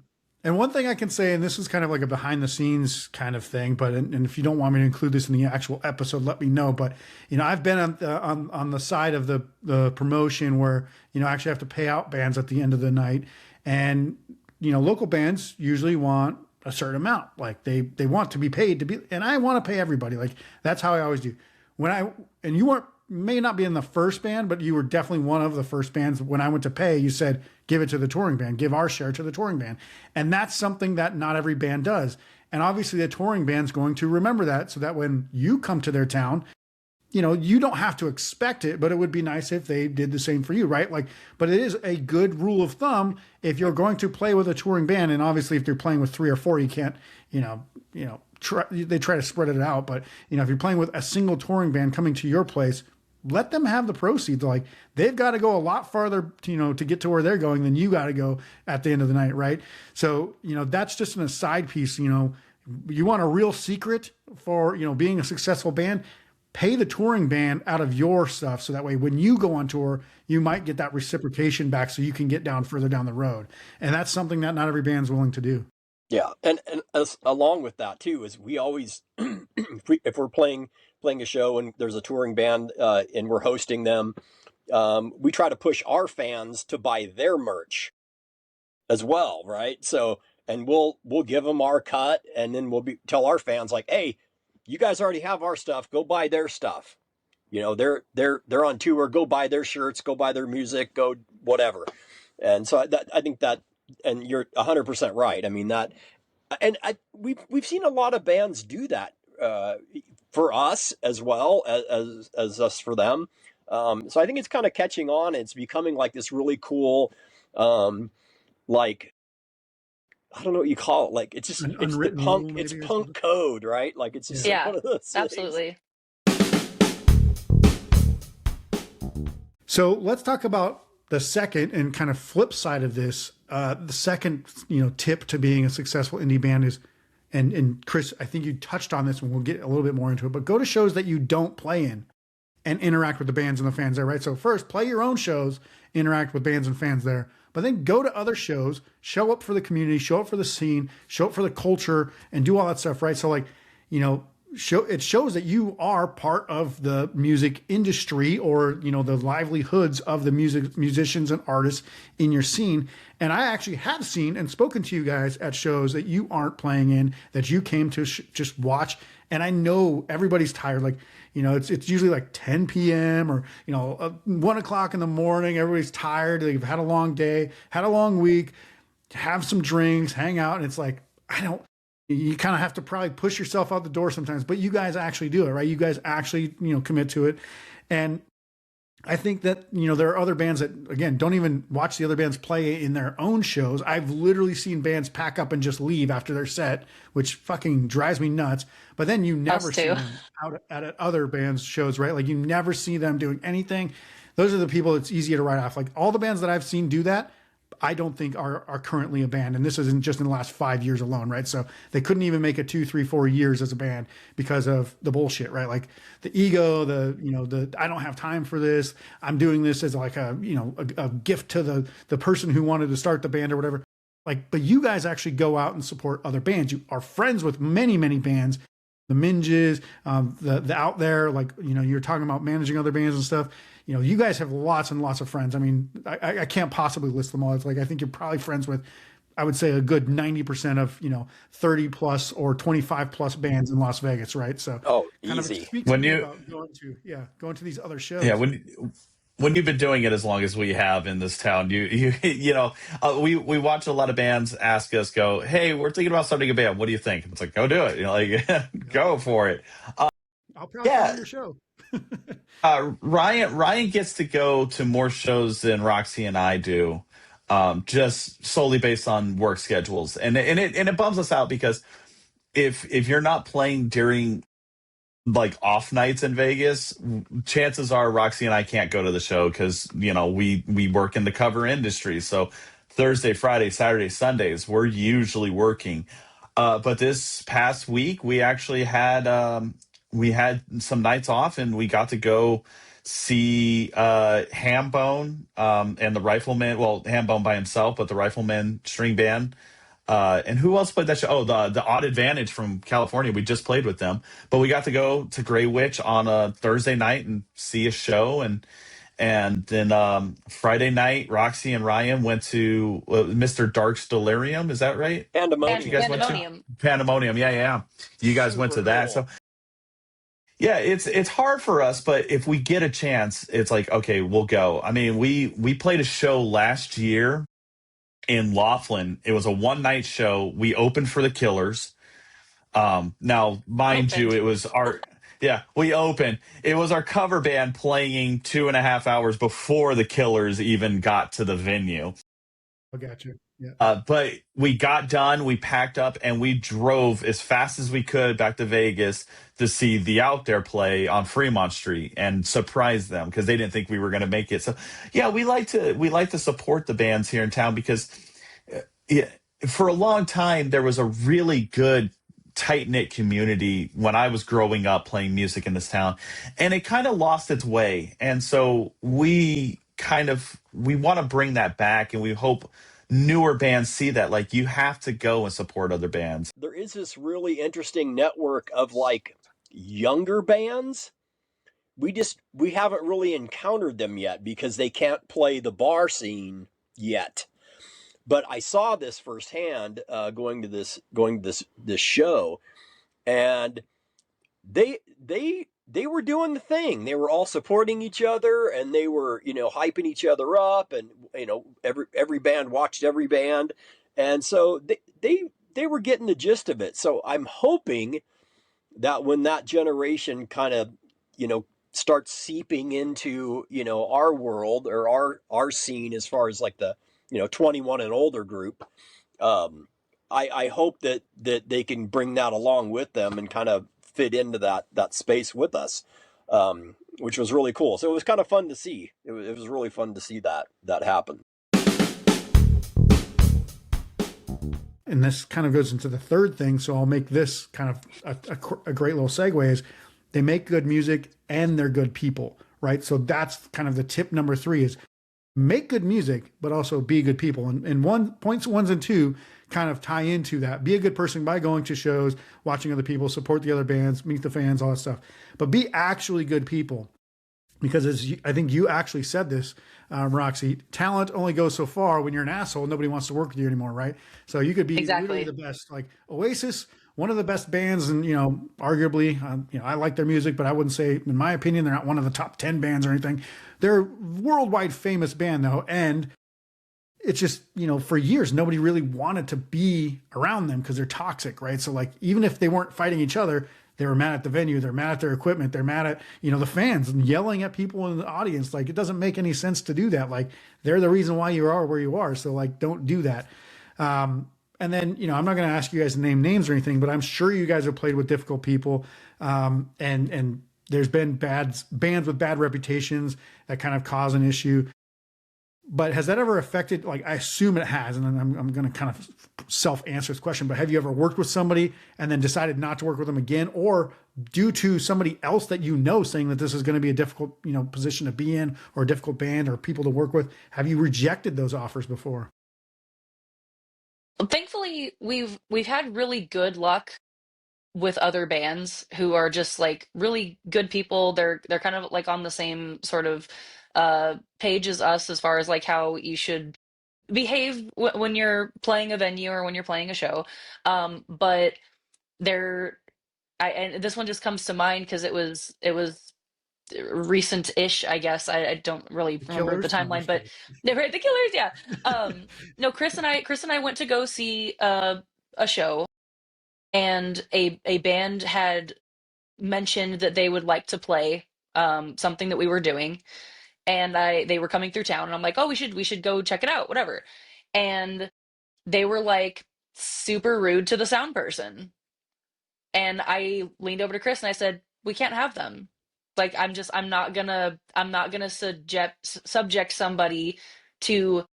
And one thing I can say, and this is kind of like a behind the scenes kind of thing, but and if you don't want me to include this in the actual episode, let me know. But I've been on the side of the promotion where I actually have to pay out bands at the end of the night, and local bands usually want a certain amount, like they want to be paid to be, and I want to pay everybody. Like that's how I always do. And you may not be in the first band, but you were definitely one of the first bands. When I went to pay, you said, give it to the touring band, give our share to the touring band. And that's something that not every band does. And obviously the touring band's going to remember that, so that when you come to their town, you don't have to expect it, but it would be nice if they did the same for you, right? Like, but it is a good rule of thumb if you're going to play with a touring band, and obviously if you're playing with 3 or 4, you can't, they try to spread it out. But if you're playing with a single touring band coming to your place, let them have the proceeds. Like they've got to go a lot farther, to get to where they're going than you got to go at the end of the night, right? So, that's just an aside piece. You want a real secret for, being a successful band. Pay the touring band out of your stuff, so that way when you go on tour, you might get that reciprocation back, so you can get down further down the road. And that's something that not every band's willing to do. Yeah, and along with that too is we always, if we're playing a show and there's a touring band and we're hosting them, we try to push our fans to buy their merch as well, right? So, and we'll give them our cut, and then tell our fans like, hey, you guys already have our stuff, go buy their stuff. They're on tour, go buy their shirts, go buy their music, go whatever. And so I think that, and you're 100% right. I mean that, and we've seen a lot of bands do that for us as well as us for them. So I think it's kind of catching on. It's becoming like this really cool, like, I don't know what you call it. Like it's just it's the punk, it's punk code, right? Like it's just one of those absolutely. So let's talk about the second and kind of flip side of this. The second, tip to being a successful indie band is, and Chris, I think you touched on this, and we'll get a little bit more into it, but go to shows that you don't play in and interact with the bands and the fans there, right? So first, play your own shows, interact with bands and fans there, but then go to other shows, show up for the community, show up for the scene, show up for the culture, and do all that stuff, right? So like, it shows that you are part of the music industry, or the livelihoods of the musicians and artists in your scene. And I actually have seen and spoken to you guys at shows that you aren't playing in, that you came to just watch. And I know everybody's tired. Like, it's usually like 10 p.m. or 1 o'clock in the morning. Everybody's tired. They've had a long day, had a long week, have some drinks, hang out, and it's like, you kind of have to probably push yourself out the door sometimes, but you guys actually do it, right? You guys actually, commit to it. And I think that, there are other bands that, again, don't even watch the other bands play in their own shows. I've literally seen bands pack up and just leave after their set, which fucking drives me nuts. But then you never see them out at other bands' shows, right? Like you never see them doing anything. Those are the people it's easier to write off. Like all the bands that I've seen do that, I don't think are currently a band. And this isn't just in the last 5 years alone, right? So they couldn't even make it 2, 3, 4 years as a band because of the bullshit, right? Like the ego, the I don't have time for this. I'm doing this as like a gift to the person who wanted to start the band or whatever. Like, but you guys actually go out and support other bands. You are friends with many, many bands, the Minges, the Out There, like, you're talking about managing other bands and stuff. You guys have lots and lots of friends. I mean, I can't possibly list them all. It's like, I think you're probably friends with I would say a good 90% of 30 plus or 25 plus bands in Las Vegas, right? So Oh, kind of easy. speak to When me you about going to these other yeah, shows. when you've been doing it as long as we have in this town, we watch a lot of bands ask us, go, hey, we're thinking about starting a band. What do you think? It's like, go do it. Like, go for it. I'll probably come to Yeah, your show. Ryan gets to go to more shows than Roxy and I do, just solely based on work schedules, and it bums us out because if you're not playing during like off nights in Vegas, chances are Roxy and I can't go to the show because we work in the cover industry. So Thursday, Friday, Saturday, Sundays, we're usually working. But this past week, we had some nights off, and we got to go see Hambone and the Rifleman. Well, Hambone by himself, but the Rifleman string band. And who else played that show? Oh, the Odd Advantage from California. We just played with them, but we got to go to Grey Witch on a Thursday night and see a show, and then Friday night, Roxy and Ryan went to Mr. Dark's Delirium. Is that right? You And Pandemonium. guys went to Yeah. Pandemonium. Pandemonium. Yeah, yeah. You guys went Super to that. cool. So yeah, it's hard for us, but if we get a chance, it's like, okay, we'll go. I mean, we played a show last year in Laughlin. It was a one night show. We opened for the Killers. Now, mind you, Opened. it was our yeah, we opened. It was our cover band playing 2.5 hours before the Killers even got to the venue. I got you. Yeah. But we got done, we packed up, and we drove as fast as we could back to Vegas to see the Out There play on Fremont Street and surprise them because they didn't think we were going to make it. So, yeah, we like to support the bands here in town because yeah, for a long time there was a really good tight knit community when I was growing up playing music in this town, and it kind of lost its way. And so we want to bring that back, and we hope newer bands see that like you have to go and support other bands. There is this really interesting network of like younger bands. We haven't really encountered them yet because they can't play the bar scene yet. But I saw this firsthand going to this show, and they were doing the thing. They were all supporting each other, and they were hyping each other up, and every band watched every band, and so they were getting the gist of it. So I'm hoping that when that generation kind of starts seeping into our world or our scene as far as like the 21 and older group, um, I hope that they can bring that along with them and kind of fit into that space with us, which was really cool. So it was kind of fun to see. It was really fun to see that happen. And this kind of goes into the third thing. So I'll make this kind of a great little segue is they make good music and they're good people, right? So that's kind of the tip number 3 is make good music, but also be good people. And points 1 and 2 kind of tie into that. Be a good person by going to shows, watching other people, support the other bands, meet the fans, all that stuff. But be actually good people. Because I think you actually said this, Roxy, talent only goes so far. When you're an asshole, nobody wants to work with you anymore, right? So you could be literally Exactly. the best. Like Oasis, one of the best bands, and arguably, I like their music, but I wouldn't say, in my opinion, they're not one of the top 10 bands or anything. They're a worldwide famous band though, and it's just for years nobody really wanted to be around them because they're toxic, right? So like even if they weren't fighting each other, they were mad at the venue, they're mad at their equipment, they're mad at the fans and yelling at people in the audience. Like it doesn't make any sense to do that. Like they're the reason why you are where you are. So like don't do that. And then I'm not going to ask you guys to name names or anything, but I'm sure you guys have played with difficult people, and there's been bands with bad reputations that kind of cause an issue. But has that ever affected, like, I assume it has, and then I'm going to kind of self-answer this question, but have you ever worked with somebody and then decided not to work with them again, or due to somebody else that saying that this is going to be a difficult, position to be in, or a difficult band or people to work with, have you rejected those offers before? Thankfully, we've had really good luck with other bands who are just like really good people. They're kind of like on the same sort of page as us as far as like how you should behave when you're playing a venue or when you're playing a show. But there, and this one just comes to mind because it was recent-ish, I guess. I don't really The remember the Killers? No, I'm timeline, just but kidding. the Killers, yeah. No, Chris and I went to go see a show, and a band had mentioned that they would like to play something that we were doing, and they were coming through town, and I'm like, oh, we should go check it out, whatever. And they were like super rude to the sound person. And I leaned over to Chris and I said, "We can't have them. Like I'm not gonna subject somebody to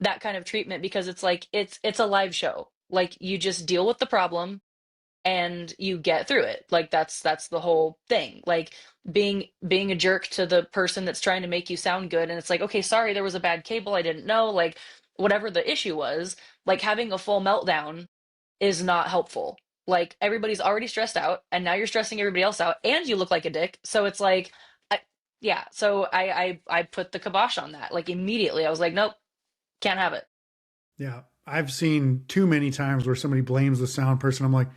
that kind of treatment because it's like it's a live show. Like you just deal with the problem and you get through it. Like that's the whole thing. Like being a jerk to the person that's trying to make you sound good and it's like, okay, sorry, there was a bad cable, I didn't know, like whatever the issue was, like having a full meltdown is not helpful. Like everybody's already stressed out and now you're stressing everybody else out and you look like a dick. So it's like I, yeah, so I put the kibosh on that. Like immediately I was like, nope, can't have it. Yeah. I've seen too many times where somebody blames the sound person. I'm like,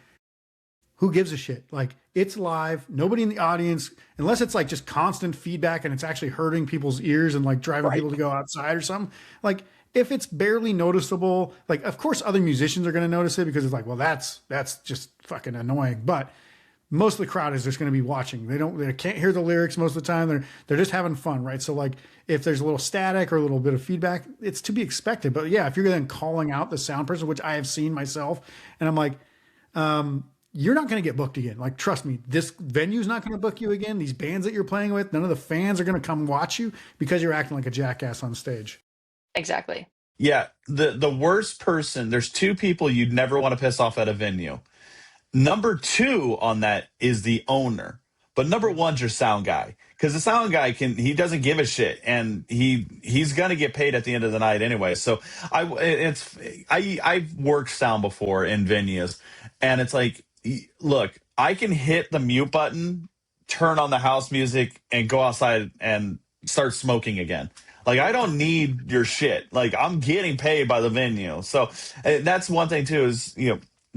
who gives a shit? Like it's live. Nobody in the audience, unless it's like just constant feedback and it's actually hurting people's ears and like driving Right. people to go outside or something. Like if it's barely noticeable, like of course other musicians are going to notice it because it's like, well, that's just fucking annoying. But most of the crowd is just going to be watching. They can't hear the lyrics most of the time. They're just having fun, right? So like if there's a little static or a little bit of feedback, it's to be expected. But yeah, if you're then calling out the sound person, which I have seen myself, and I'm like, you're not going to get booked again. Like, trust me, this venue's not going to book you again. These bands that you're playing with, none of the fans are going to come watch you because you're acting like a jackass on stage. Exactly. Yeah, the worst person. There's two people you'd never want to piss off at a venue. Number two on that is the owner, but number one's your sound guy because the sound guy he doesn't give a shit and he's gonna get paid at the end of the night anyway. So I've worked sound before in venues, and it's like, look, I can hit the mute button, turn on the house music, and go outside and start smoking again. Like I don't need your shit. Like I'm getting paid by the venue, so that's one thing too. Is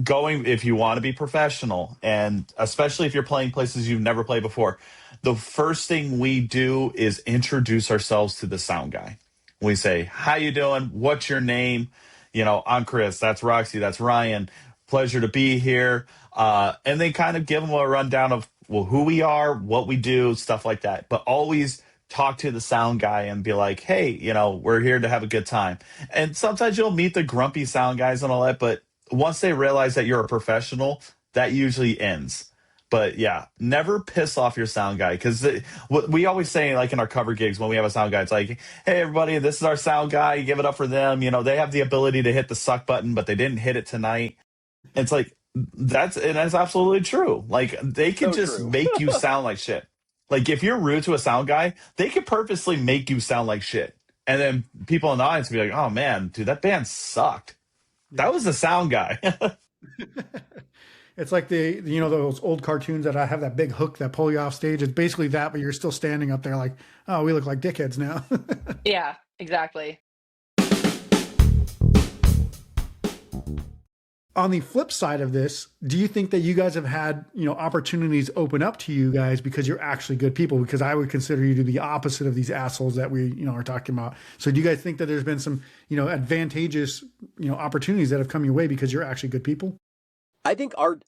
going if you want to be professional, and especially if you're playing places you've never played before, the first thing we do is introduce ourselves to the sound guy. We say, how you doing, what's your name, I'm Chris, that's Roxy, that's Ryan, pleasure to be here, and then kind of give them a rundown of who we are, what we do, stuff like that. But always talk to the sound guy and be like, hey, we're here to have a good time. And sometimes you'll meet the grumpy sound guys and all that, but once they realize that you're a professional, that usually ends. But yeah, never piss off your sound guy because what we always say, like in our cover gigs when we have a sound guy, it's like, hey, everybody, this is our sound guy. Give it up for them. They have the ability to hit the suck button, but they didn't hit it tonight. It's like, that's absolutely true. Like they can So just true. make you sound like shit. Like if you're rude to a sound guy, they can purposely make you sound like shit. And then people in the audience will be like, oh man, dude, that band sucked. That was the sound guy. It's like those old cartoons that I have that big hook that pull you off stage. It's basically that, but you're still standing up there like, oh, we look like dickheads now. Yeah, exactly. On the flip side of this, do you think that you guys have had, opportunities open up to you guys because you're actually good people? Because I would consider you to be the opposite of these assholes that we, are talking about. So do you guys think that there's been some, advantageous, opportunities that have come your way because you're actually good people? I think our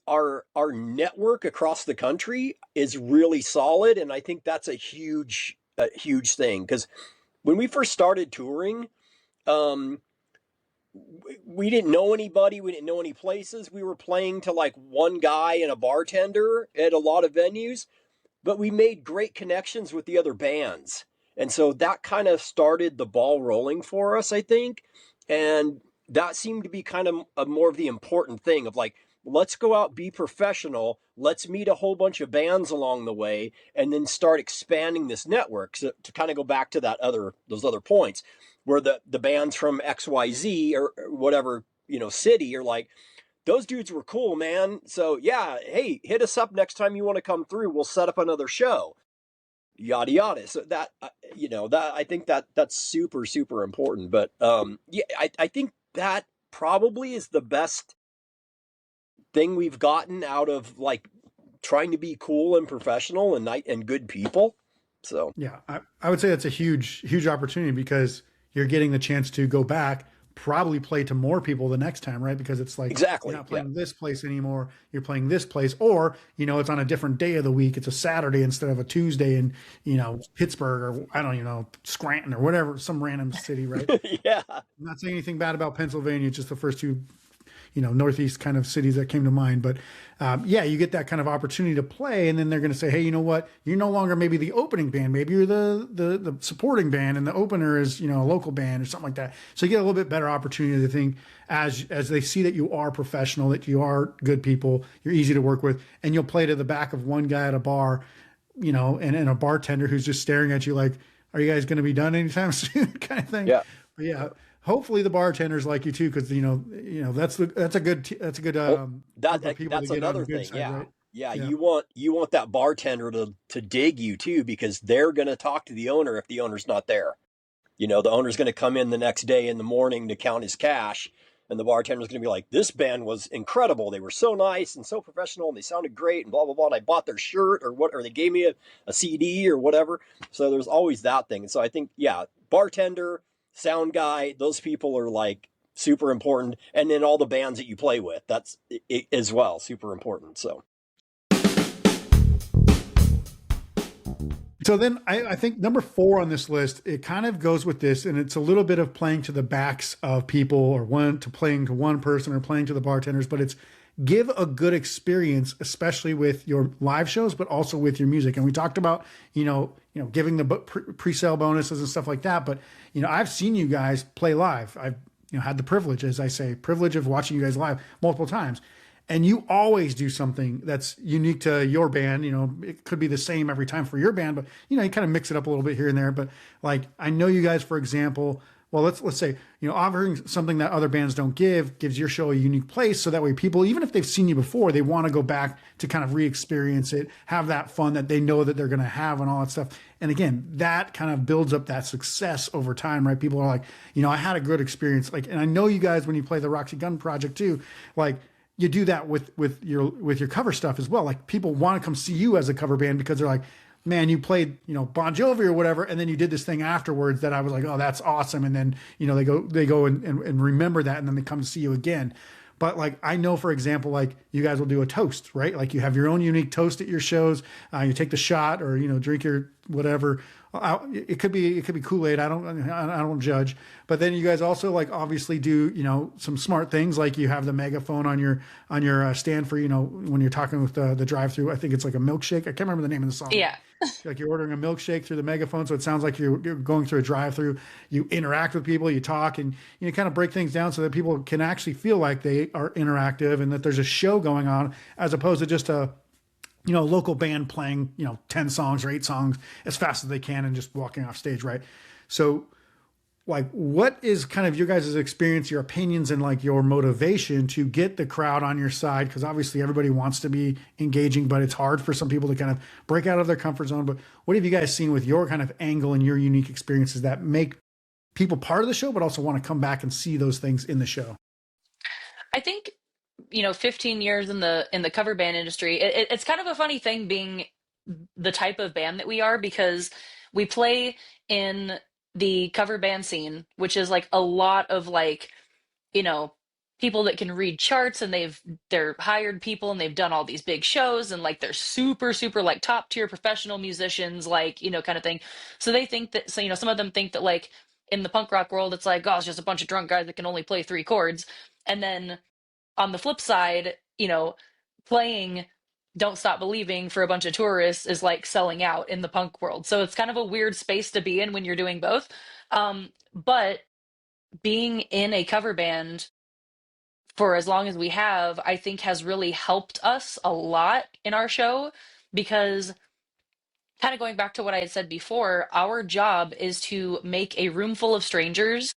network across the country is really solid, and I think that's a huge thing because when we first started touring, we didn't know anybody. We didn't know any places. We were playing to like one guy and a bartender at a lot of venues, but we made great connections with the other bands. And so that kind of started the ball rolling for us, I think. And that seemed to be kind of more of the important thing of like, let's go out, be professional. Let's meet a whole bunch of bands along the way and then start expanding this network. So to kind of go back to those other points where the bands from XYZ or whatever, city are like, those dudes were cool, man. So yeah, hey, hit us up next time you want to come through. We'll set up another show. yada yada. So that that I think that's super super important. But yeah, I think that probably is the best thing we've gotten out of like trying to be cool and professional and good people. So Yeah, I would say that's a huge opportunity because you're getting the chance to go back, probably play to more people the next time, right? Because it's like you're exactly, not yeah, playing this place anymore, you're playing this place, or it's on a different day of the week. It's a Saturday instead of a Tuesday in Pittsburgh, or I don't Scranton or whatever, some random city, right? yeah. I'm not saying anything bad about Pennsylvania, it's just the first two Northeast kind of cities that came to mind. But yeah, you get that kind of opportunity to play, and then they're going to say, hey, you know what? You're no longer maybe the opening band, maybe you're the supporting band, and the opener is a local band or something like that. So you get a little bit better opportunity, I think, as they see that you are professional, that you are good people, you're easy to work with, and you'll play to the back of one guy at a bar, and a bartender who's just staring at you like, are you guys going to be done anytime soon, kind of thing. Yeah. But yeah, hopefully the bartenders like you too, because that's a good group of people to That's get on the another good thing. side, Yeah. right? Yeah, Yeah. you want that bartender to dig you too, because they're going to talk to the owner if the owner's not there. The owner's going to come in the next day in the morning to count his cash, and the bartender's going to be like, "This band was incredible. They were so nice and so professional, and they sounded great, and blah blah blah. And I bought their shirt or they gave me a CD or whatever." So there's always that thing. And so I think, yeah, bartender, sound guy, those people are like super important, and then all the bands that you play with, that's it as well, super important. So So then I think number 4 on this list, it kind of goes with this, and it's a little bit of playing to the backs of people, or playing to one person, or playing to the bartenders, but it's give a good experience, especially with your live shows, but also with your music. And we talked about, giving the pre-sale bonuses and stuff like that. But, I've seen you guys play live. I've, had the privilege, as I say, privilege of watching you guys live multiple times. And you always do something that's unique to your band. It could be the same every time for your band, but you kind of mix it up a little bit here and there. But like, I know you guys, for example, well, let's say, offering something that other bands don't gives your show a unique place. So that way people, even if they've seen you before, they want to go back to kind of re-experience it, have that fun that they know that they're going to have and all that stuff. And again, that kind of builds up that success over time, right? People are like, I had a good experience. Like, and I know you guys, when you play the Roxy Gun Project too, like, you do that with your cover stuff as well. Like, people want to come see you as a cover band because they're like, man, you played, Bon Jovi or whatever, and then you did this thing afterwards that I was like, oh, that's awesome. And then, they go and remember that, and then they come to see you again. But like, I know, for example, like you guys will do a toast, right? Like you have your own unique toast at your shows. You take the shot, or, drink your whatever. It could be Kool-Aid. I don't judge. But then you guys also like obviously do, some smart things, like you have the megaphone on your stand for, when you're talking with the drive-through. I think it's like a milkshake. I can't remember the name of the song. Yeah. Like you're ordering a milkshake through the megaphone, so it sounds like you're going through a drive-through. You interact with people, you talk, and you kind of break things down so that people can actually feel like they are interactive and that there's a show going on, as opposed to just a local band playing 10 songs or 8 songs as fast as they can and just walking off stage, right? So like, what is kind of your guys' experience, your opinions, and like your motivation to get the crowd on your side? Because obviously everybody wants to be engaging, but it's hard for some people to kind of break out of their comfort zone. But what have you guys seen with your kind of angle and your unique experiences that make people part of the show, but also want to come back and see those things in the show? I think 15 years in the cover band industry, it's kind of a funny thing being the type of band that we are, because we play in the cover band scene, which is like a lot of like, you know, people that can read charts, and they're hired people, and they've done all these big shows, and like they're super super like top tier professional musicians, like, kind of thing. So they think that, so some of them think that like in the punk rock world it's like, oh, it's just a bunch of drunk guys that can only play 3 chords. And then on the flip side, playing Don't Stop Believing for a bunch of tourists is like selling out in the punk world. So it's kind of a weird space to be in when you're doing both. But being in a cover band for as long as we have, I think has really helped us a lot in our show, because kind of going back to what I had said before, our job is to make a room full of strangers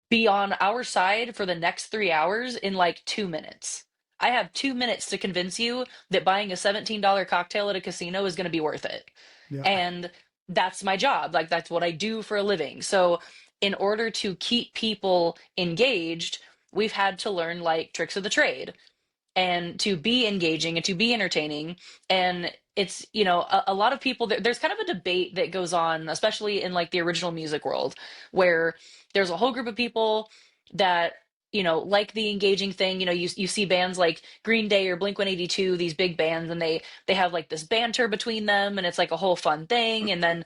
be on our side for the next 3 hours in like 2 minutes. I have 2 minutes to convince you that buying a $17 cocktail at a casino is going to be worth it. Yeah. And that's my job. Like, that's what I do for a living. So, in order to keep people engaged, we've had to learn like tricks of the trade and to be engaging and to be entertaining. And it's, a lot of people, there's kind of a debate that goes on, especially in like the original music world, where there's a whole group of people that, like the engaging thing. You see bands like Green Day or Blink 182, these big bands, and they have like this banter between them, and it's like a whole fun thing. And then,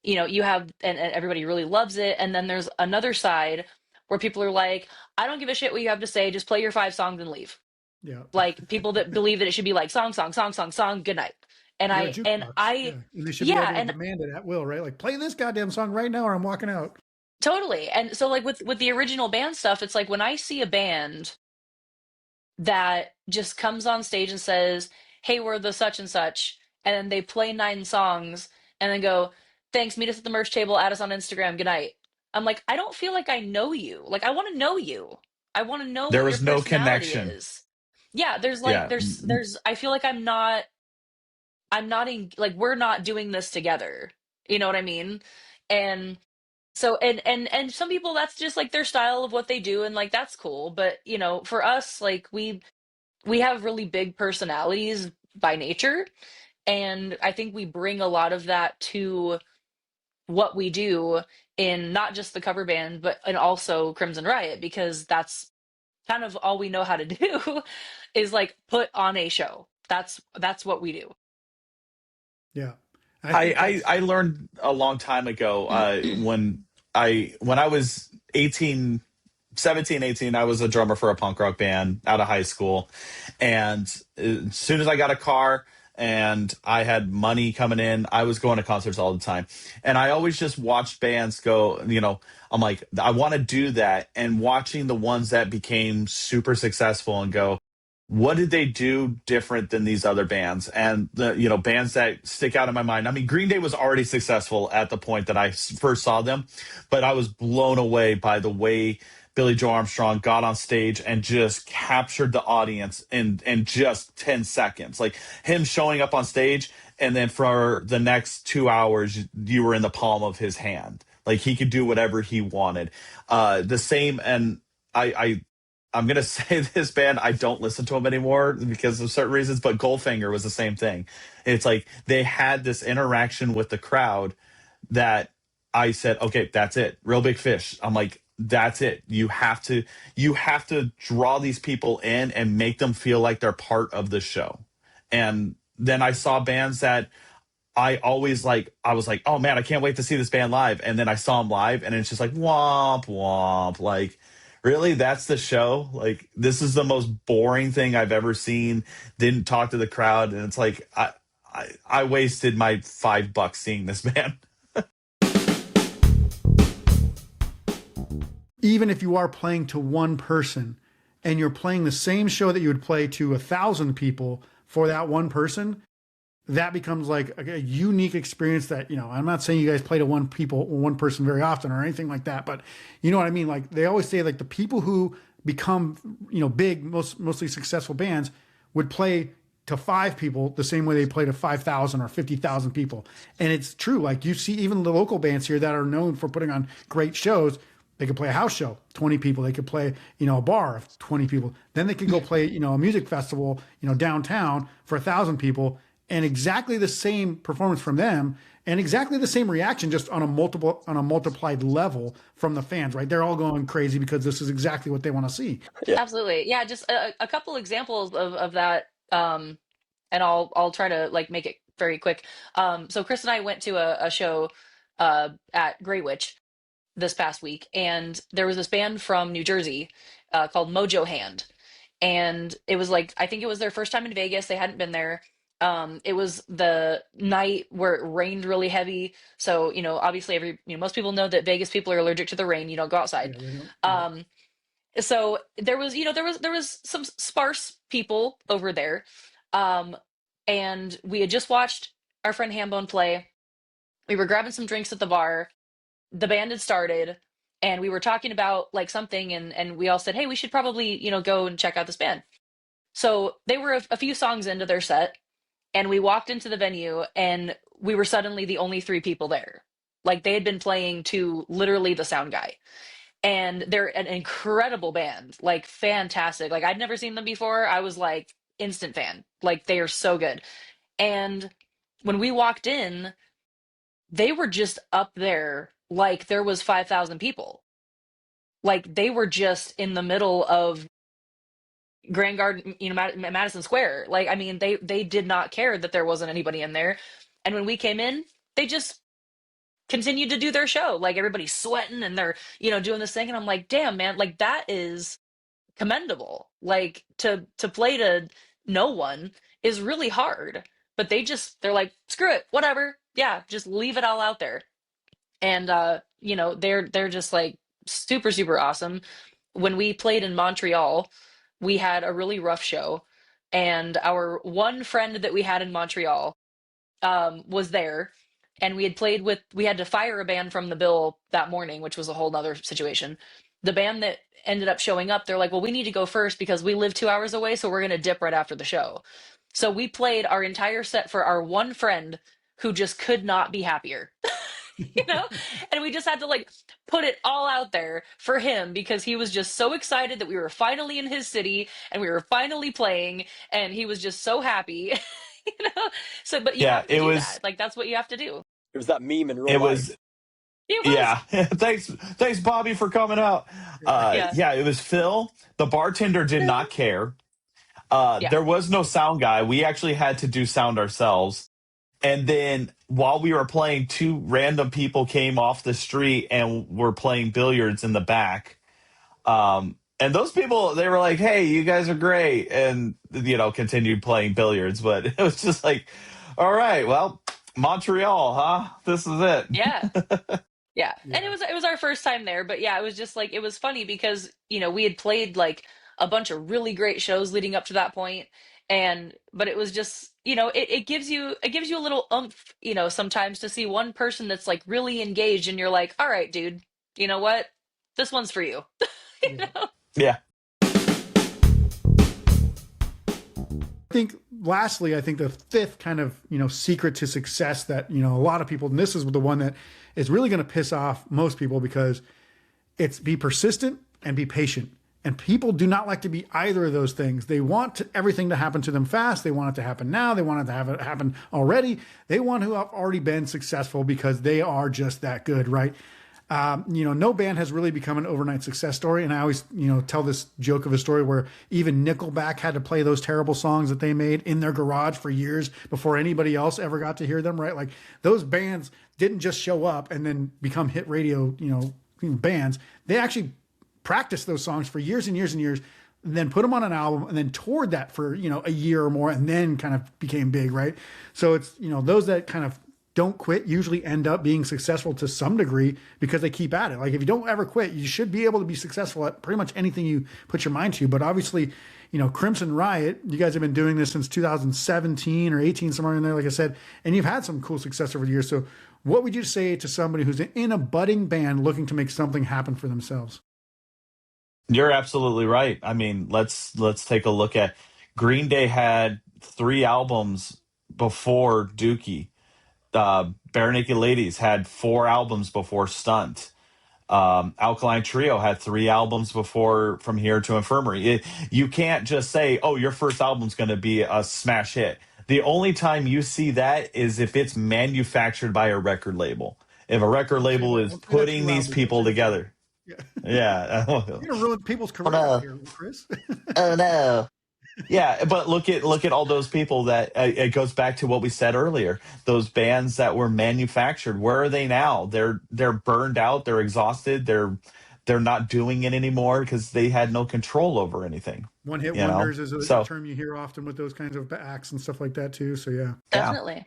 you have, and everybody really loves it. And then there's another side where people are like, I don't give a shit what you have to say, just play your 5 songs and leave. Yeah. Like, people that believe that it should be like song, song, song, song, song, good night. And Yeah, I, and jukebox. Yeah. I, And they should be yeah, able to and demand it at will, right? Like, play this goddamn song right now or I'm walking out. totally. And so, like, with the original band stuff, it's like when I see a band that just comes on stage and says, hey, we're the such and such, and then they play 9 songs and then go, thanks, meet us at the merch table, add us on Instagram, good night. I'm like, I don't feel like I know you. Like, I want to know you. I want to know There what your was no personality connection. is. Yeah, there's like Yeah. there's I feel like I'm not in, like, we're not doing this together. You know what I mean? And so, and some people, that's just like their style of what they do, and like that's cool. But for us, like, we have really big personalities by nature, and I think we bring a lot of that to what we do in not just the cover band, but and also Crimson Riot, because that's kind of all we know how to do is like put on a show. That's what we do. Yeah. I think that's I learned a long time ago when I was 18, 17, 18. I was a drummer for a punk rock band out of high school. And as soon as I got a car and I had money coming in, I was going to concerts all the time. And I always just watched bands go, I'm like, I want to do that. And watching the ones that became super successful and go, what did they do different than these other bands? And the bands that stick out in my mind. I mean, Green Day was already successful at the point that I first saw them, but I was blown away by the way Billy Joe Armstrong got on stage and just captured the audience in just 10 seconds. Like, him showing up on stage, and then for the next 2 hours you were in the palm of his hand. Like, he could do whatever he wanted. The same, and I'm gonna say this band, I don't listen to them anymore because of certain reasons, but Goldfinger was the same thing. It's like they had this interaction with the crowd that I said, okay, that's it. Real Big Fish. I'm like, that's it. You have to draw these people in and make them feel like they're part of the show. And then I saw bands that I was like, oh man, I can't wait to see this band live. And then I saw them live and it's just like, womp, womp. Like, really? That's the show? Like, this is the most boring thing I've ever seen. Didn't talk to the crowd. And it's like, I wasted my $5 seeing this band. even if you are playing to one person and you're playing the same show that you would play to 1,000 people for that one person, that becomes like a unique experience that, I'm not saying you guys play to one person very often or anything like that, but you know what I mean? Like, they always say, like, the people who become, big, mostly successful bands would play to 5 people the same way they play to 5,000 or 50,000 people. And it's true. Like, you see even the local bands here that are known for putting on great shows, they could play a house show, 20 people. They could play, a bar of 20 people. Then they could go play, a music festival, downtown for 1,000 people, and exactly the same performance from them and exactly the same reaction, just on a multiplied level from the fans, right? They're all going crazy because this is exactly what they want to see. Yeah. Absolutely. Yeah, just a couple examples of that. And I'll try to like make it very quick. So Chris and I went to a show at Grey Witch this past week, and there was this band from New Jersey called Mojo Hand. And it was like, I think it was their first time in Vegas. They hadn't been there. It was the night where it rained really heavy. So, obviously most people know that Vegas people are allergic to the rain. You don't go outside. Yeah, they don't- So there was, there was some sparse people over there. And we had just watched our friend Hambone play. We were grabbing some drinks at the bar. The band had started, and we were talking about like something, and we all said, hey, we should probably, go and check out this band. So they were a few songs into their set, and we walked into the venue, and we were suddenly the only three people there. Like they had been playing to literally the sound guy. And they're an incredible band, like fantastic. Like I'd never seen them before. I was like instant fan. Like they are so good. And when we walked in, they were just up there like there was 5,000 people. Like they were just in the middle of Grand Garden, Madison Square. Like I mean, they did not care that there wasn't anybody in there. And when we came in, they just continued to do their show. Like everybody's sweating and they're, doing this thing. And I'm like, damn, man, like that is commendable. Like to play to no one is really hard. But they're like, screw it, whatever. Yeah, just leave it all out there. And they're just like super, super awesome. When we played in Montreal, we had a really rough show. And our one friend that we had in Montreal was there, and we had to fire a band from the bill that morning, which was a whole nother situation. The band that ended up showing up, they're like, well, we need to go first because we live 2 hours away, so we're going to dip right after the show. So we played our entire set for our one friend who just could not be happier. you know and we just had to like put it all out there for him because he was just so excited that we were finally in his city and we were finally playing, and he was just so happy. you know so but you Yeah, have to do that. Like that's what you have to do. It was that meme in real it life. was It was. yeah. Thanks Bobby for coming out. Yeah. Yeah, it was Phil. The bartender did not care. Yeah. There was no sound guy. We actually had to do sound ourselves. And then while we were playing, two random people came off the street and were playing billiards in the back. And those people, they were like, "Hey, you guys are great," and continued playing billiards. But it was just like, "All right, well, Montreal, huh? This is it." Yeah. Yeah. Yeah. And it was our first time there, but yeah, it was just like it was funny because, we had played like a bunch of really great shows leading up to that point. And but it was just, it gives you a little oomph, sometimes to see one person that's like really engaged and you're like, "All right, dude, you know what? This one's for you." you Yeah. know? Yeah. I think the fifth kind of, secret to success that, a lot of people, and this is the one that is really going to piss off most people because it's be persistent and be patient. And people do not like to be either of those things. They want everything to happen to them fast. They want it to happen now. They want it to have it happen already. They want to have already been successful because they are just that good, right? No band has really become an overnight success story. And I always, tell this joke of a story where even Nickelback had to play those terrible songs that they made in their garage for years before anybody else ever got to hear them, right? Like those bands didn't just show up and then become hit radio, bands. They actually practiced those songs for years and years and years, and then put them on an album and then toured that for, a year or more and then kind of became big, right? So it's, those that kind of don't quit usually end up being successful to some degree because they keep at it. Like if you don't ever quit, you should be able to be successful at pretty much anything you put your mind to. But obviously, Crimson Riot, you guys have been doing this since 2017 or 18, somewhere in there, like I said, and you've had some cool success over the years. So what would you say to somebody who's in a budding band looking to make something happen for themselves? You're absolutely right. I mean, let's take a look at Green Day had 3 albums before Dookie. Bare Naked Ladies had 4 albums before Stunt. Alkaline Trio had 3 albums before From Here to Infirmary. You can't just say, "Oh, your first album's going to be a smash hit." The only time you see that is if it's manufactured by a record label. If a record label is Don't say that too putting these loudly. people Don't say that. together. Yeah. Yeah. You're gonna ruin people's Oh careers out no. here, Chris. Oh no. Yeah, but look at all those people that it goes back to what we said earlier. Those bands that were manufactured, where are they now? They're burned out, they're exhausted, they're not doing it anymore because they had no control over anything. One hit You know, wonders is a so term you hear often with those kinds of acts and stuff like that too. So yeah. yeah, Definitely.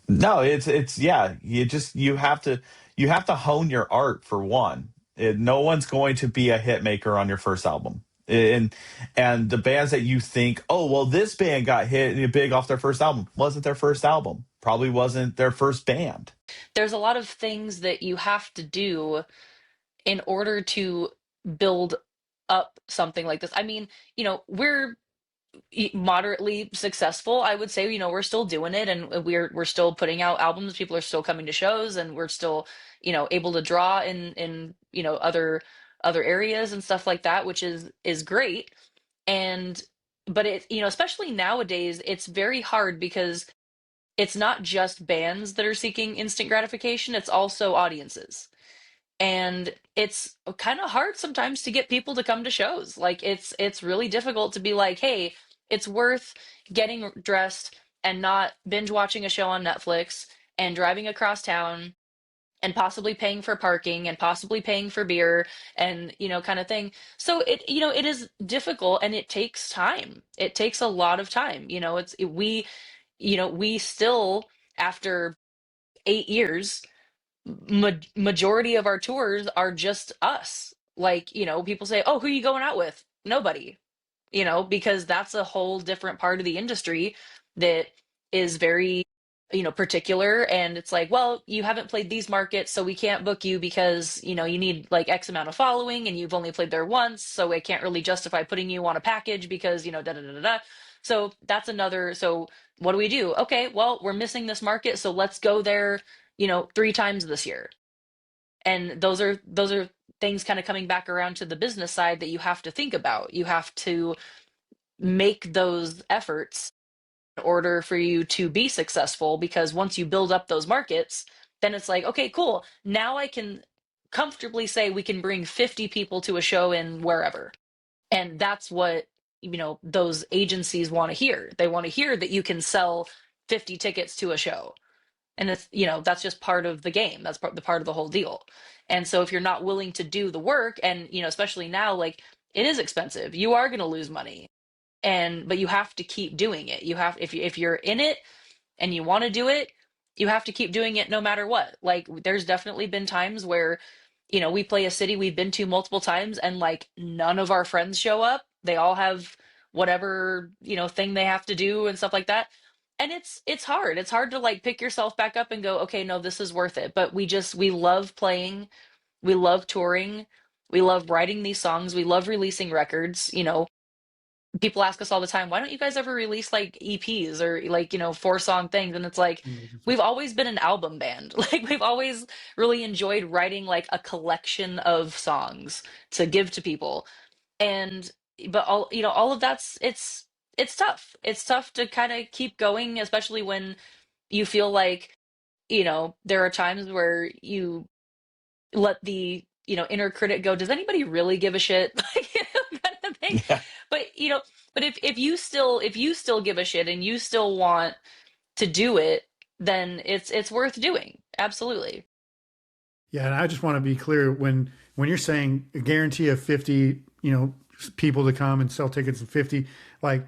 no, it's yeah. You have to hone your art for one. No one's going to be a hit maker on your first album. And the bands that you think, "Oh, well, this band got hit big off their first album," wasn't their first album. Probably wasn't their first band. There's a lot of things that you have to do in order to build up something like this. I mean, we're moderately successful, I would say. We're still doing it, and we're still putting out albums. People are still coming to shows, and we're still, able to draw in other areas and stuff like that, which is great. And but it, especially nowadays, it's very hard because it's not just bands that are seeking instant gratification, it's also audiences. And it's kind of hard sometimes to get people to come to shows. Like it's really difficult to be like, hey, it's worth getting dressed and not binge watching a show on Netflix and driving across town and possibly paying for parking and possibly paying for beer and kind of thing. So it is difficult, and it takes time. It takes a lot of time. We still, after 8 years, majority of our tours are just us. Like, people say, oh, who are you going out with? Nobody. Because that's a whole different part of the industry that is very, particular. And it's like, well, you haven't played these markets, so we can't book you because, you need like X amount of following and you've only played there once. So I can't really justify putting you on a package because, da da da da da. So that's another. So what do we do? Okay, well, we're missing this market. So let's go there, 3 times this year. And those are things kind of coming back around to the business side that you have to think about. You have to make those efforts in order for you to be successful, because once you build up those markets, then it's like, okay, cool. Now I can comfortably say we can bring 50 people to a show in wherever. And that's what, those agencies want to hear. They want to hear that you can sell 50 tickets to a show. And it's, that's just part of the game. That's part of the whole deal. And so if you're not willing to do the work, and, especially now, like, it is expensive, you are going to lose money. But you have to keep doing it. If you're in it and you want to do it, you have to keep doing it no matter what. Like, there's definitely been times where, we play a city we've been to multiple times, and like none of our friends show up. They all have whatever, thing they have to do and stuff like that. And it's hard. It's hard to like pick yourself back up and go, okay, no, this is worth it. But we love playing, we love touring, we love writing these songs, we love releasing records. People ask us all the time, why don't you guys ever release like EPs or like, 4-song things? And it's like, we've always been an album band. Like, we've always really enjoyed writing like a collection of songs to give to people. And but all of that's, it's tough. It's tough to kind of keep going, especially when you feel like, there are times where you let the, inner critic go, does anybody really give a shit? Like, kind of thing. Yeah. But if you still give a shit and you still want to do it, then it's worth doing. Absolutely. Yeah, and I just want to be clear, when you're saying a guarantee of 50, people to come and sell tickets of 50, like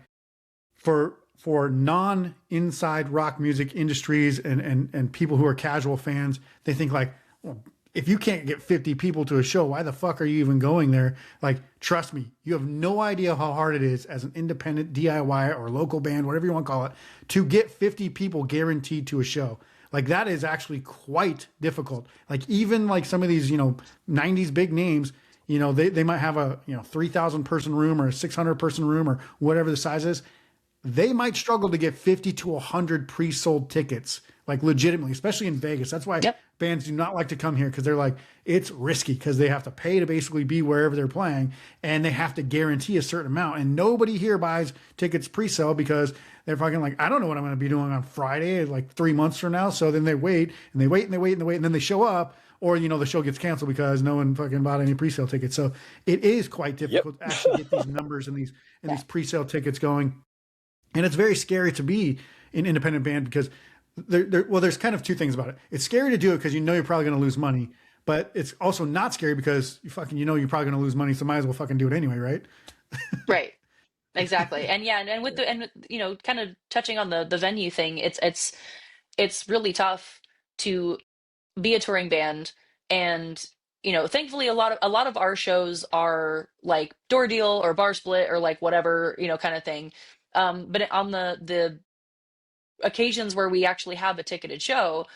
for non-inside rock music industries and people who are casual fans, they think like, well, if you can't get 50 people to a show, why the fuck are you even going there? Like, trust me, you have no idea how hard it is as an independent DIY or local band, whatever you want to call it, to get 50 people guaranteed to a show. Like, that is actually quite difficult. Like, even like some of these, 90s big names, they might have a, 3,000 person room or a 600 person room or whatever the size is. They might struggle to get 50 to 100 pre-sold tickets, like legitimately, especially in Vegas. That's why bands do not like to come here, because they're like, it's risky because they have to pay to basically be wherever they're playing, and they have to guarantee a certain amount. And nobody here buys tickets pre-sale because they're fucking like, I don't know what I'm going to be doing on Friday, like 3 months from now. So then they wait and they wait and they wait and they wait, and then they show up, or, the show gets canceled because no one fucking bought any pre-sale tickets. So it is quite difficult to actually get these numbers and these pre-sale tickets going. And it's very scary to be an independent band because there's kind of two things about it. It's scary to do it because you're probably going to lose money, but it's also not scary because you're probably going to lose money, so might as well fucking do it anyway, right? Right. Exactly. And yeah, and with kind of touching on the venue thing, it's really tough to be a touring band. And thankfully a lot of our shows are like door deal or bar split or like whatever, kind of thing. But on the occasions where we actually have a ticketed show,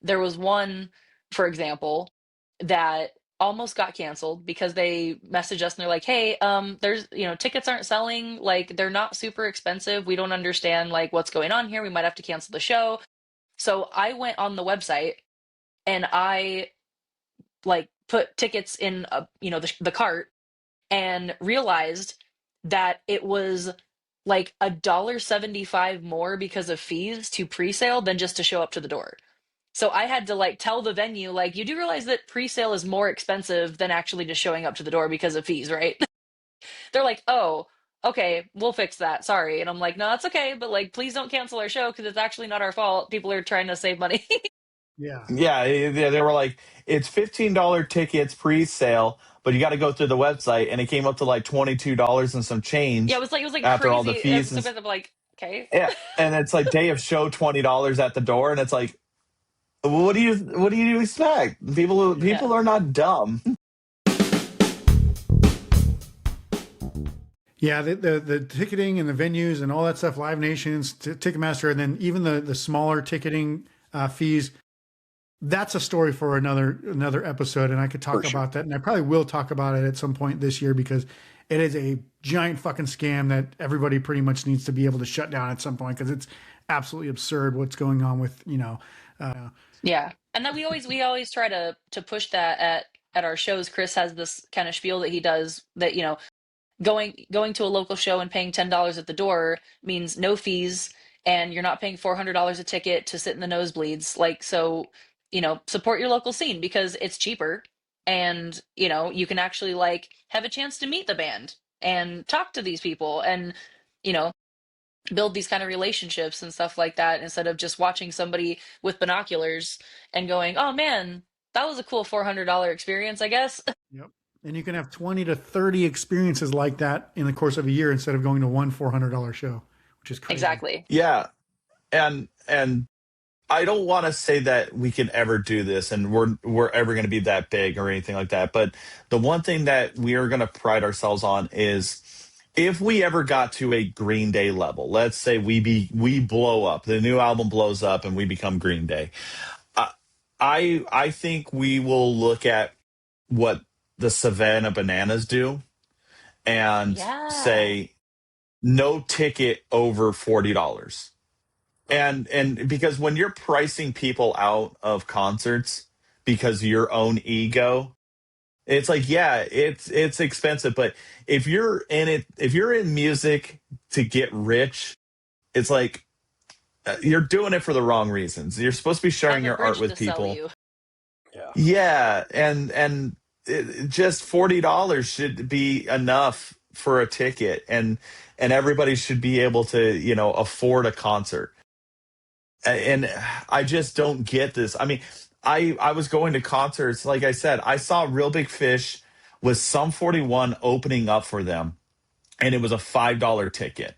there was one, for example, that almost got canceled because they messaged us and they're like, "Hey, there's, tickets aren't selling, like they're not super expensive. We don't understand like what's going on here. We might have to cancel the show." So I went on the website and I like put tickets in the cart and realized that it was like $1.75 more because of fees to pre-sale than just to show up to the door. So I had to like tell the venue, like, you do realize that pre-sale is more expensive than actually just showing up to the door because of fees, right? They're like, oh, okay, we'll fix that. Sorry. And I'm like, no, that's okay, but like, please don't cancel our show because it's actually not our fault. People are trying to save money. Yeah. Yeah, they were like, it's $15 tickets pre-sale, but you got to go through the website, and it came up to like $22 and some Yeah, change it was like after all crazy. the It was fees so and good. I'm like, okay. yeah, and it's like day of show $20 at the door, and it's like, what do you expect? Yeah. People are not dumb. Yeah, the ticketing and the venues and all that stuff, Live Nations, Ticketmaster, and then even the smaller ticketing fees. That's a story for another episode, and I could talk For sure. about that, and I probably will talk about it at some point this year because it is a giant fucking scam that everybody pretty much needs to be able to shut down at some point because it's absolutely absurd what's going on with Yeah. And then we always try to push that at our shows. Chris has this kind of spiel that he does that, going to a local show and paying $10 at the door means no fees, and you're not paying $400 a ticket to sit in the nosebleeds. Like, so, support your local scene because it's cheaper, and you can actually like have a chance to meet the band and talk to these people and you know build these kind of relationships and stuff like that, instead of just watching somebody with binoculars and going, oh man, that was a cool $400 experience, I guess. yep. And you can have 20 to 30 experiences like that in the course of a year instead of going to one $400 show, which is crazy. Exactly. Yeah, and I don't want to say that we can ever do this and we're ever going to be that big or anything like that. But the one thing that we are going to pride ourselves on is if we ever got to a Green Day level, let's say we blow up, the new album blows up and we become Green Day. I think we will look at what the Savannah Bananas do and Yeah. say no ticket over $40. And because when you're pricing people out of concerts because of your own ego, it's like, yeah, it's expensive, but if you're in music to get rich, it's like you're doing it for the wrong reasons. You're supposed to be sharing And the your art rich to with sell people. you. Yeah. Yeah, and just $40 should be enough for a ticket, and everybody should be able to afford a concert. And I just don't get this. I mean, I was going to concerts. Like I said, I saw Real Big Fish with Sum 41 opening up for them, and it was a $5 ticket.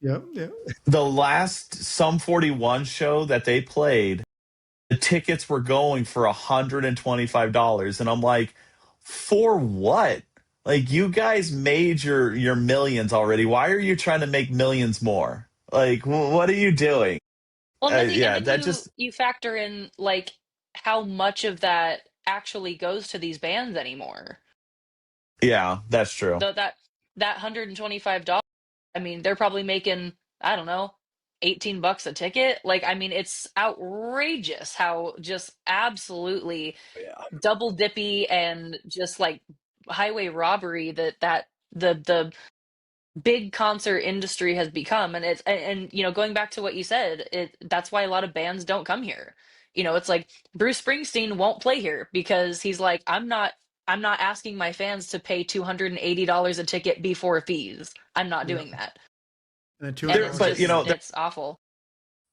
Yep. Yep. The last Sum 41 show that they played, the tickets were going for $125, and I'm like, for what? Like, you guys made your millions already. Why are you trying to make millions more? Like, what are you doing? Well, and Yeah, then that you just you factor in like how much of that actually goes to these bands anymore. yeah, that's true. That $125, I mean, they're probably making, I don't know, $18 a ticket. Like, I mean, it's outrageous how just absolutely Yeah. double dippy and just like highway robbery that the big concert industry has become. And going back to what you said, that's why a lot of bands don't come here. It's like Bruce Springsteen won't play here because he's like, I'm not asking my fans to pay $280 a ticket before fees. I'm not Yep. doing that. And then And There, it's $200 but just, more. it's awful.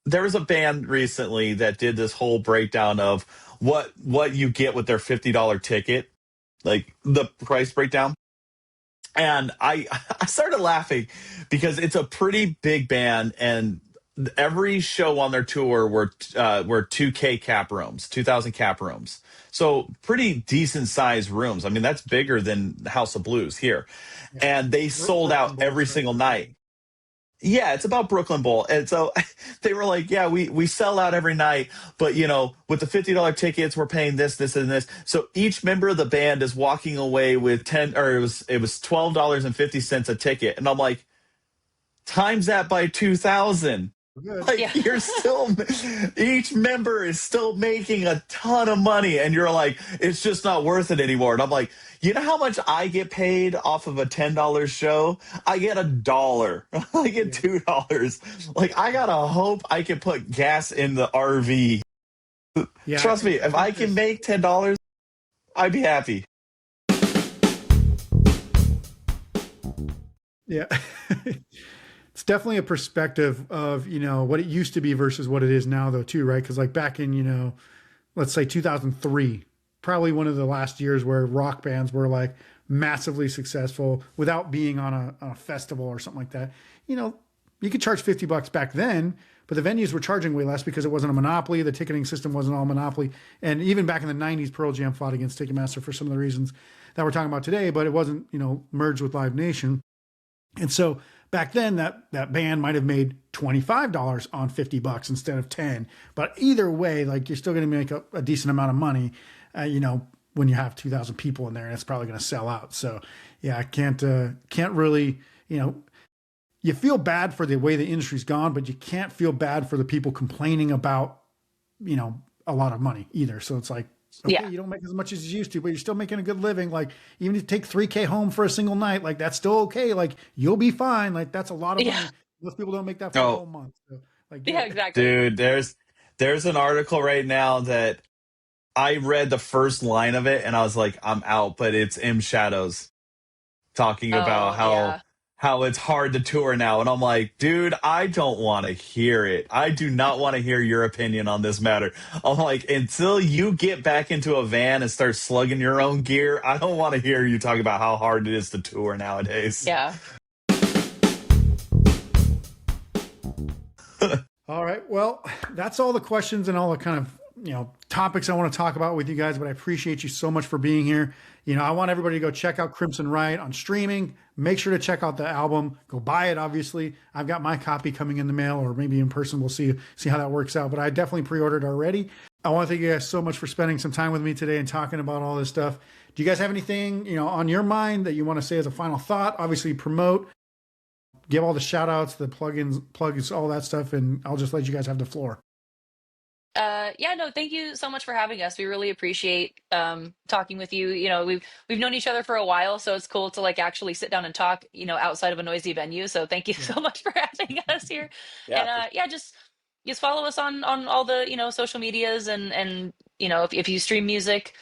there was a band recently that did this whole breakdown of what you get with their $50 ticket, like the price breakdown. And I I started laughing because it's a pretty big band, and every show on their tour were 2K cap rooms, 2,000 cap rooms. So pretty decent sized rooms. I mean, that's bigger than House of Blues here. Yeah. And they sold out Brooklyn Bowl every size single room. night. Yeah, it's about Brooklyn Bowl. And so they were like, yeah, we sell out every night, but with the $50 tickets, we're paying this, this, and this. So each member of the band is walking away with 10, or it was $12.50 a ticket. And I'm like, times that by 2,000. Good. Yeah. Like you're still, each member is still making a ton of money, and you're like, it's just not worth it anymore. And I'm like, you know how much I get paid off of a $10 show? I get $1. I get Yeah. $2. Like I gotta hope I can put gas in the RV. Yeah. Trust me, I if I think can there's- make $10, I'd be happy. Yeah. It's definitely a perspective of, what it used to be versus what it is now though too, right? Because like back in, let's say 2003, probably one of the last years where rock bands were like massively successful without being on a festival or something like that. You could charge $50 back then, but the venues were charging way less because it wasn't a monopoly. The ticketing system wasn't all monopoly. And even back in the 90s, Pearl Jam fought against Ticketmaster for some of the reasons that we're talking about today, but it wasn't, merged with Live Nation. And so back then that band might have made $25 on $50 instead of 10. But either way, like you're still going to make a decent amount of money, when you have 2,000 people in there, and it's probably going to sell out. So yeah, I can't really, you feel bad for the way the industry's gone, but you can't feel bad for the people complaining about, a lot of money either. So it's like, okay, Yeah. you don't make as much as you used to, but you're still making a good living. Like even if you take $3,000 home for a single night, like that's still okay. Like you'll be fine. Like that's a lot of Yeah. money. Most people don't make that for a Oh, whole month. So like, Yeah, yeah, exactly. dude, there's an article right now that I read the first line of it and I was like, I'm out, but it's M Shadows talking about Oh, yeah. how it's hard to tour now. And I'm like, dude, I don't want to hear it. I do not want to hear your opinion on this matter. I'm like, until you get back into a van and start slugging your own gear, I don't want to hear you talk about how hard it is to tour nowadays. Yeah. All right. Well, that's all the questions and all the kind of, topics I want to talk about with you guys, but I appreciate you so much for being here. I want everybody to go check out Crimson Riot on streaming. Make sure to check out the album. Go buy it, obviously. I've got my copy coming in the mail or maybe in person. We'll see how that works out, but I definitely pre-ordered already. I want to thank you guys so much for spending some time with me today and talking about all this stuff. Do you guys have anything, on your mind that you want to say as a final thought? Obviously promote, give all the shout outs, the plugs, all that stuff, and I'll just let you guys have the floor. Yeah, no, thank you so much for having us. We really appreciate talking with you. We've known each other for a while, so it's cool to like actually sit down and talk, outside of a noisy venue. So thank you so much for having us here. Yeah, And yeah, just follow us on all the, social medias and if you stream music,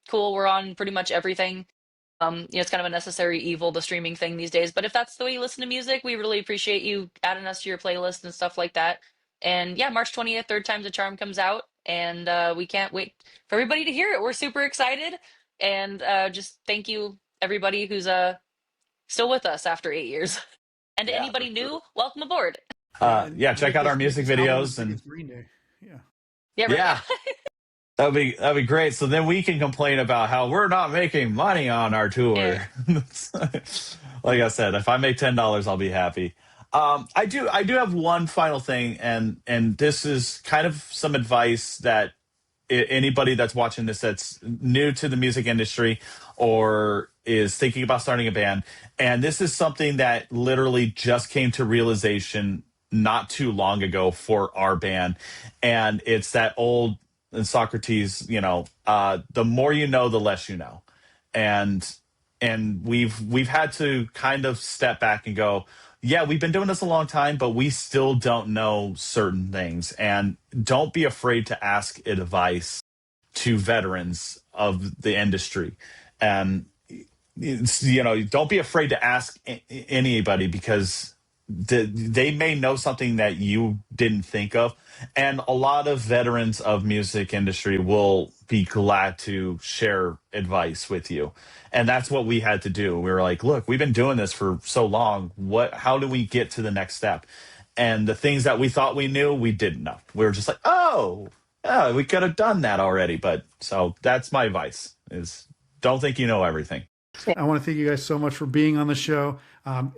cool, we're on pretty much everything. It's kind of a necessary evil, the streaming thing these days. But if that's the way you listen to music, we really appreciate you adding us to your playlist and stuff like that. And yeah, March 20th, Third Time's a Charm comes out, and we can't wait for everybody to hear it. We're super excited, and just thank you everybody who's still with us after 8 years, and to yeah, for anybody sure. new, welcome aboard. And Yeah, check make out our make music this album videos as big and as Green Day. Yeah. Yeah, right. yeah. That'd be great. So then we can complain about how we're not making money on our Yeah. tour. Like I said, if I make $10, I'll be happy. I do have one final thing, and this is kind of some advice that anybody that's watching this that's new to the music industry or is thinking about starting a band, and this is something that literally just came to realization not too long ago for our band, and it's that old Socrates, the more you know, the less you know, and we've had to kind of step back and go, yeah, we've been doing this a long time, but we still don't know certain things, and don't be afraid to ask advice to veterans of the industry. And don't be afraid to ask anybody, because they may know something that you didn't think of, and a lot of veterans of music industry will be glad to share advice with you. And that's what we had to do. We were like, look, we've been doing this for so long, how do we get to the next step? And the things that we thought we knew, we didn't know. We were just like, oh yeah, we could have done that already. But so that's my advice, is don't think you know everything. I want to thank you guys so much for being on the show.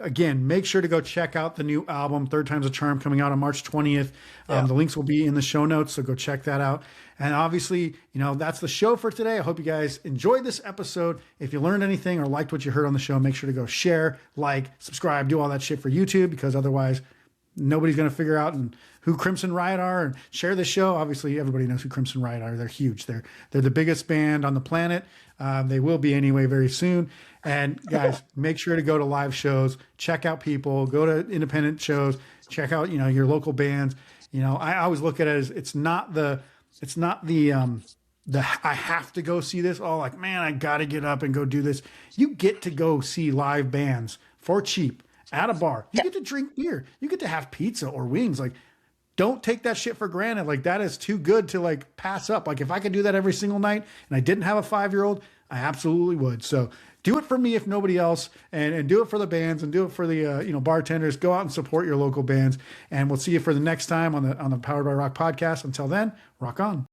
Again, make sure to go check out the new album, Third Time's a Charm, coming out on March 20th. The links will be in the show notes, so go check that out. And obviously, that's the show for today. I hope you guys enjoyed this episode. If you learned anything or liked what you heard on the show, make sure to go share, like, subscribe, do all that shit for YouTube, because otherwise nobody's going to figure out who Crimson Riot are, and share the show. Obviously, everybody knows who Crimson Riot are. They're huge. They're the biggest band on the planet. They will be anyway very soon. And guys, make sure to go to live shows, check out people, go to independent shows, check out, your local bands. I always look at it as it's not the I have to go see this. Oh, like, man, I got to get up and go do this. You get to go see live bands for cheap at a bar. You get to drink beer. You get to have pizza or wings. Like, don't take that shit for granted. Like, that is too good to like pass up. Like, if I could do that every single night and I didn't have a 5-year-old, I absolutely would. So do it for me if nobody else, and do it for the bands, and do it for the bartenders. Go out and support your local bands, and we'll see you for the next time on the Powered by Rock podcast. Until then, rock on.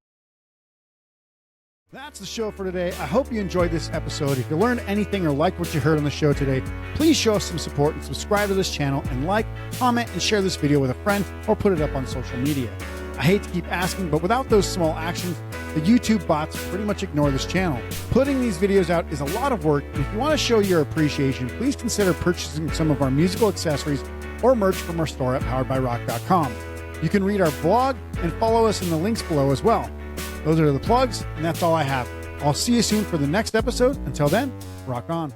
That's the show for today. I hope you enjoyed this episode. If you learned anything or liked what you heard on the show today, please show us some support and subscribe to this channel, and like, comment, and share this video with a friend, or put it up on social media. I hate to keep asking, but without those small actions, the YouTube bots pretty much ignore this channel. Putting these videos out is a lot of work, and if you want to show your appreciation, please consider purchasing some of our musical accessories or merch from our store at poweredbyrock.com. You can read our blog and follow us in the links below as well. Those are the plugs, and that's all I have. I'll see you soon for the next episode. Until then, rock on.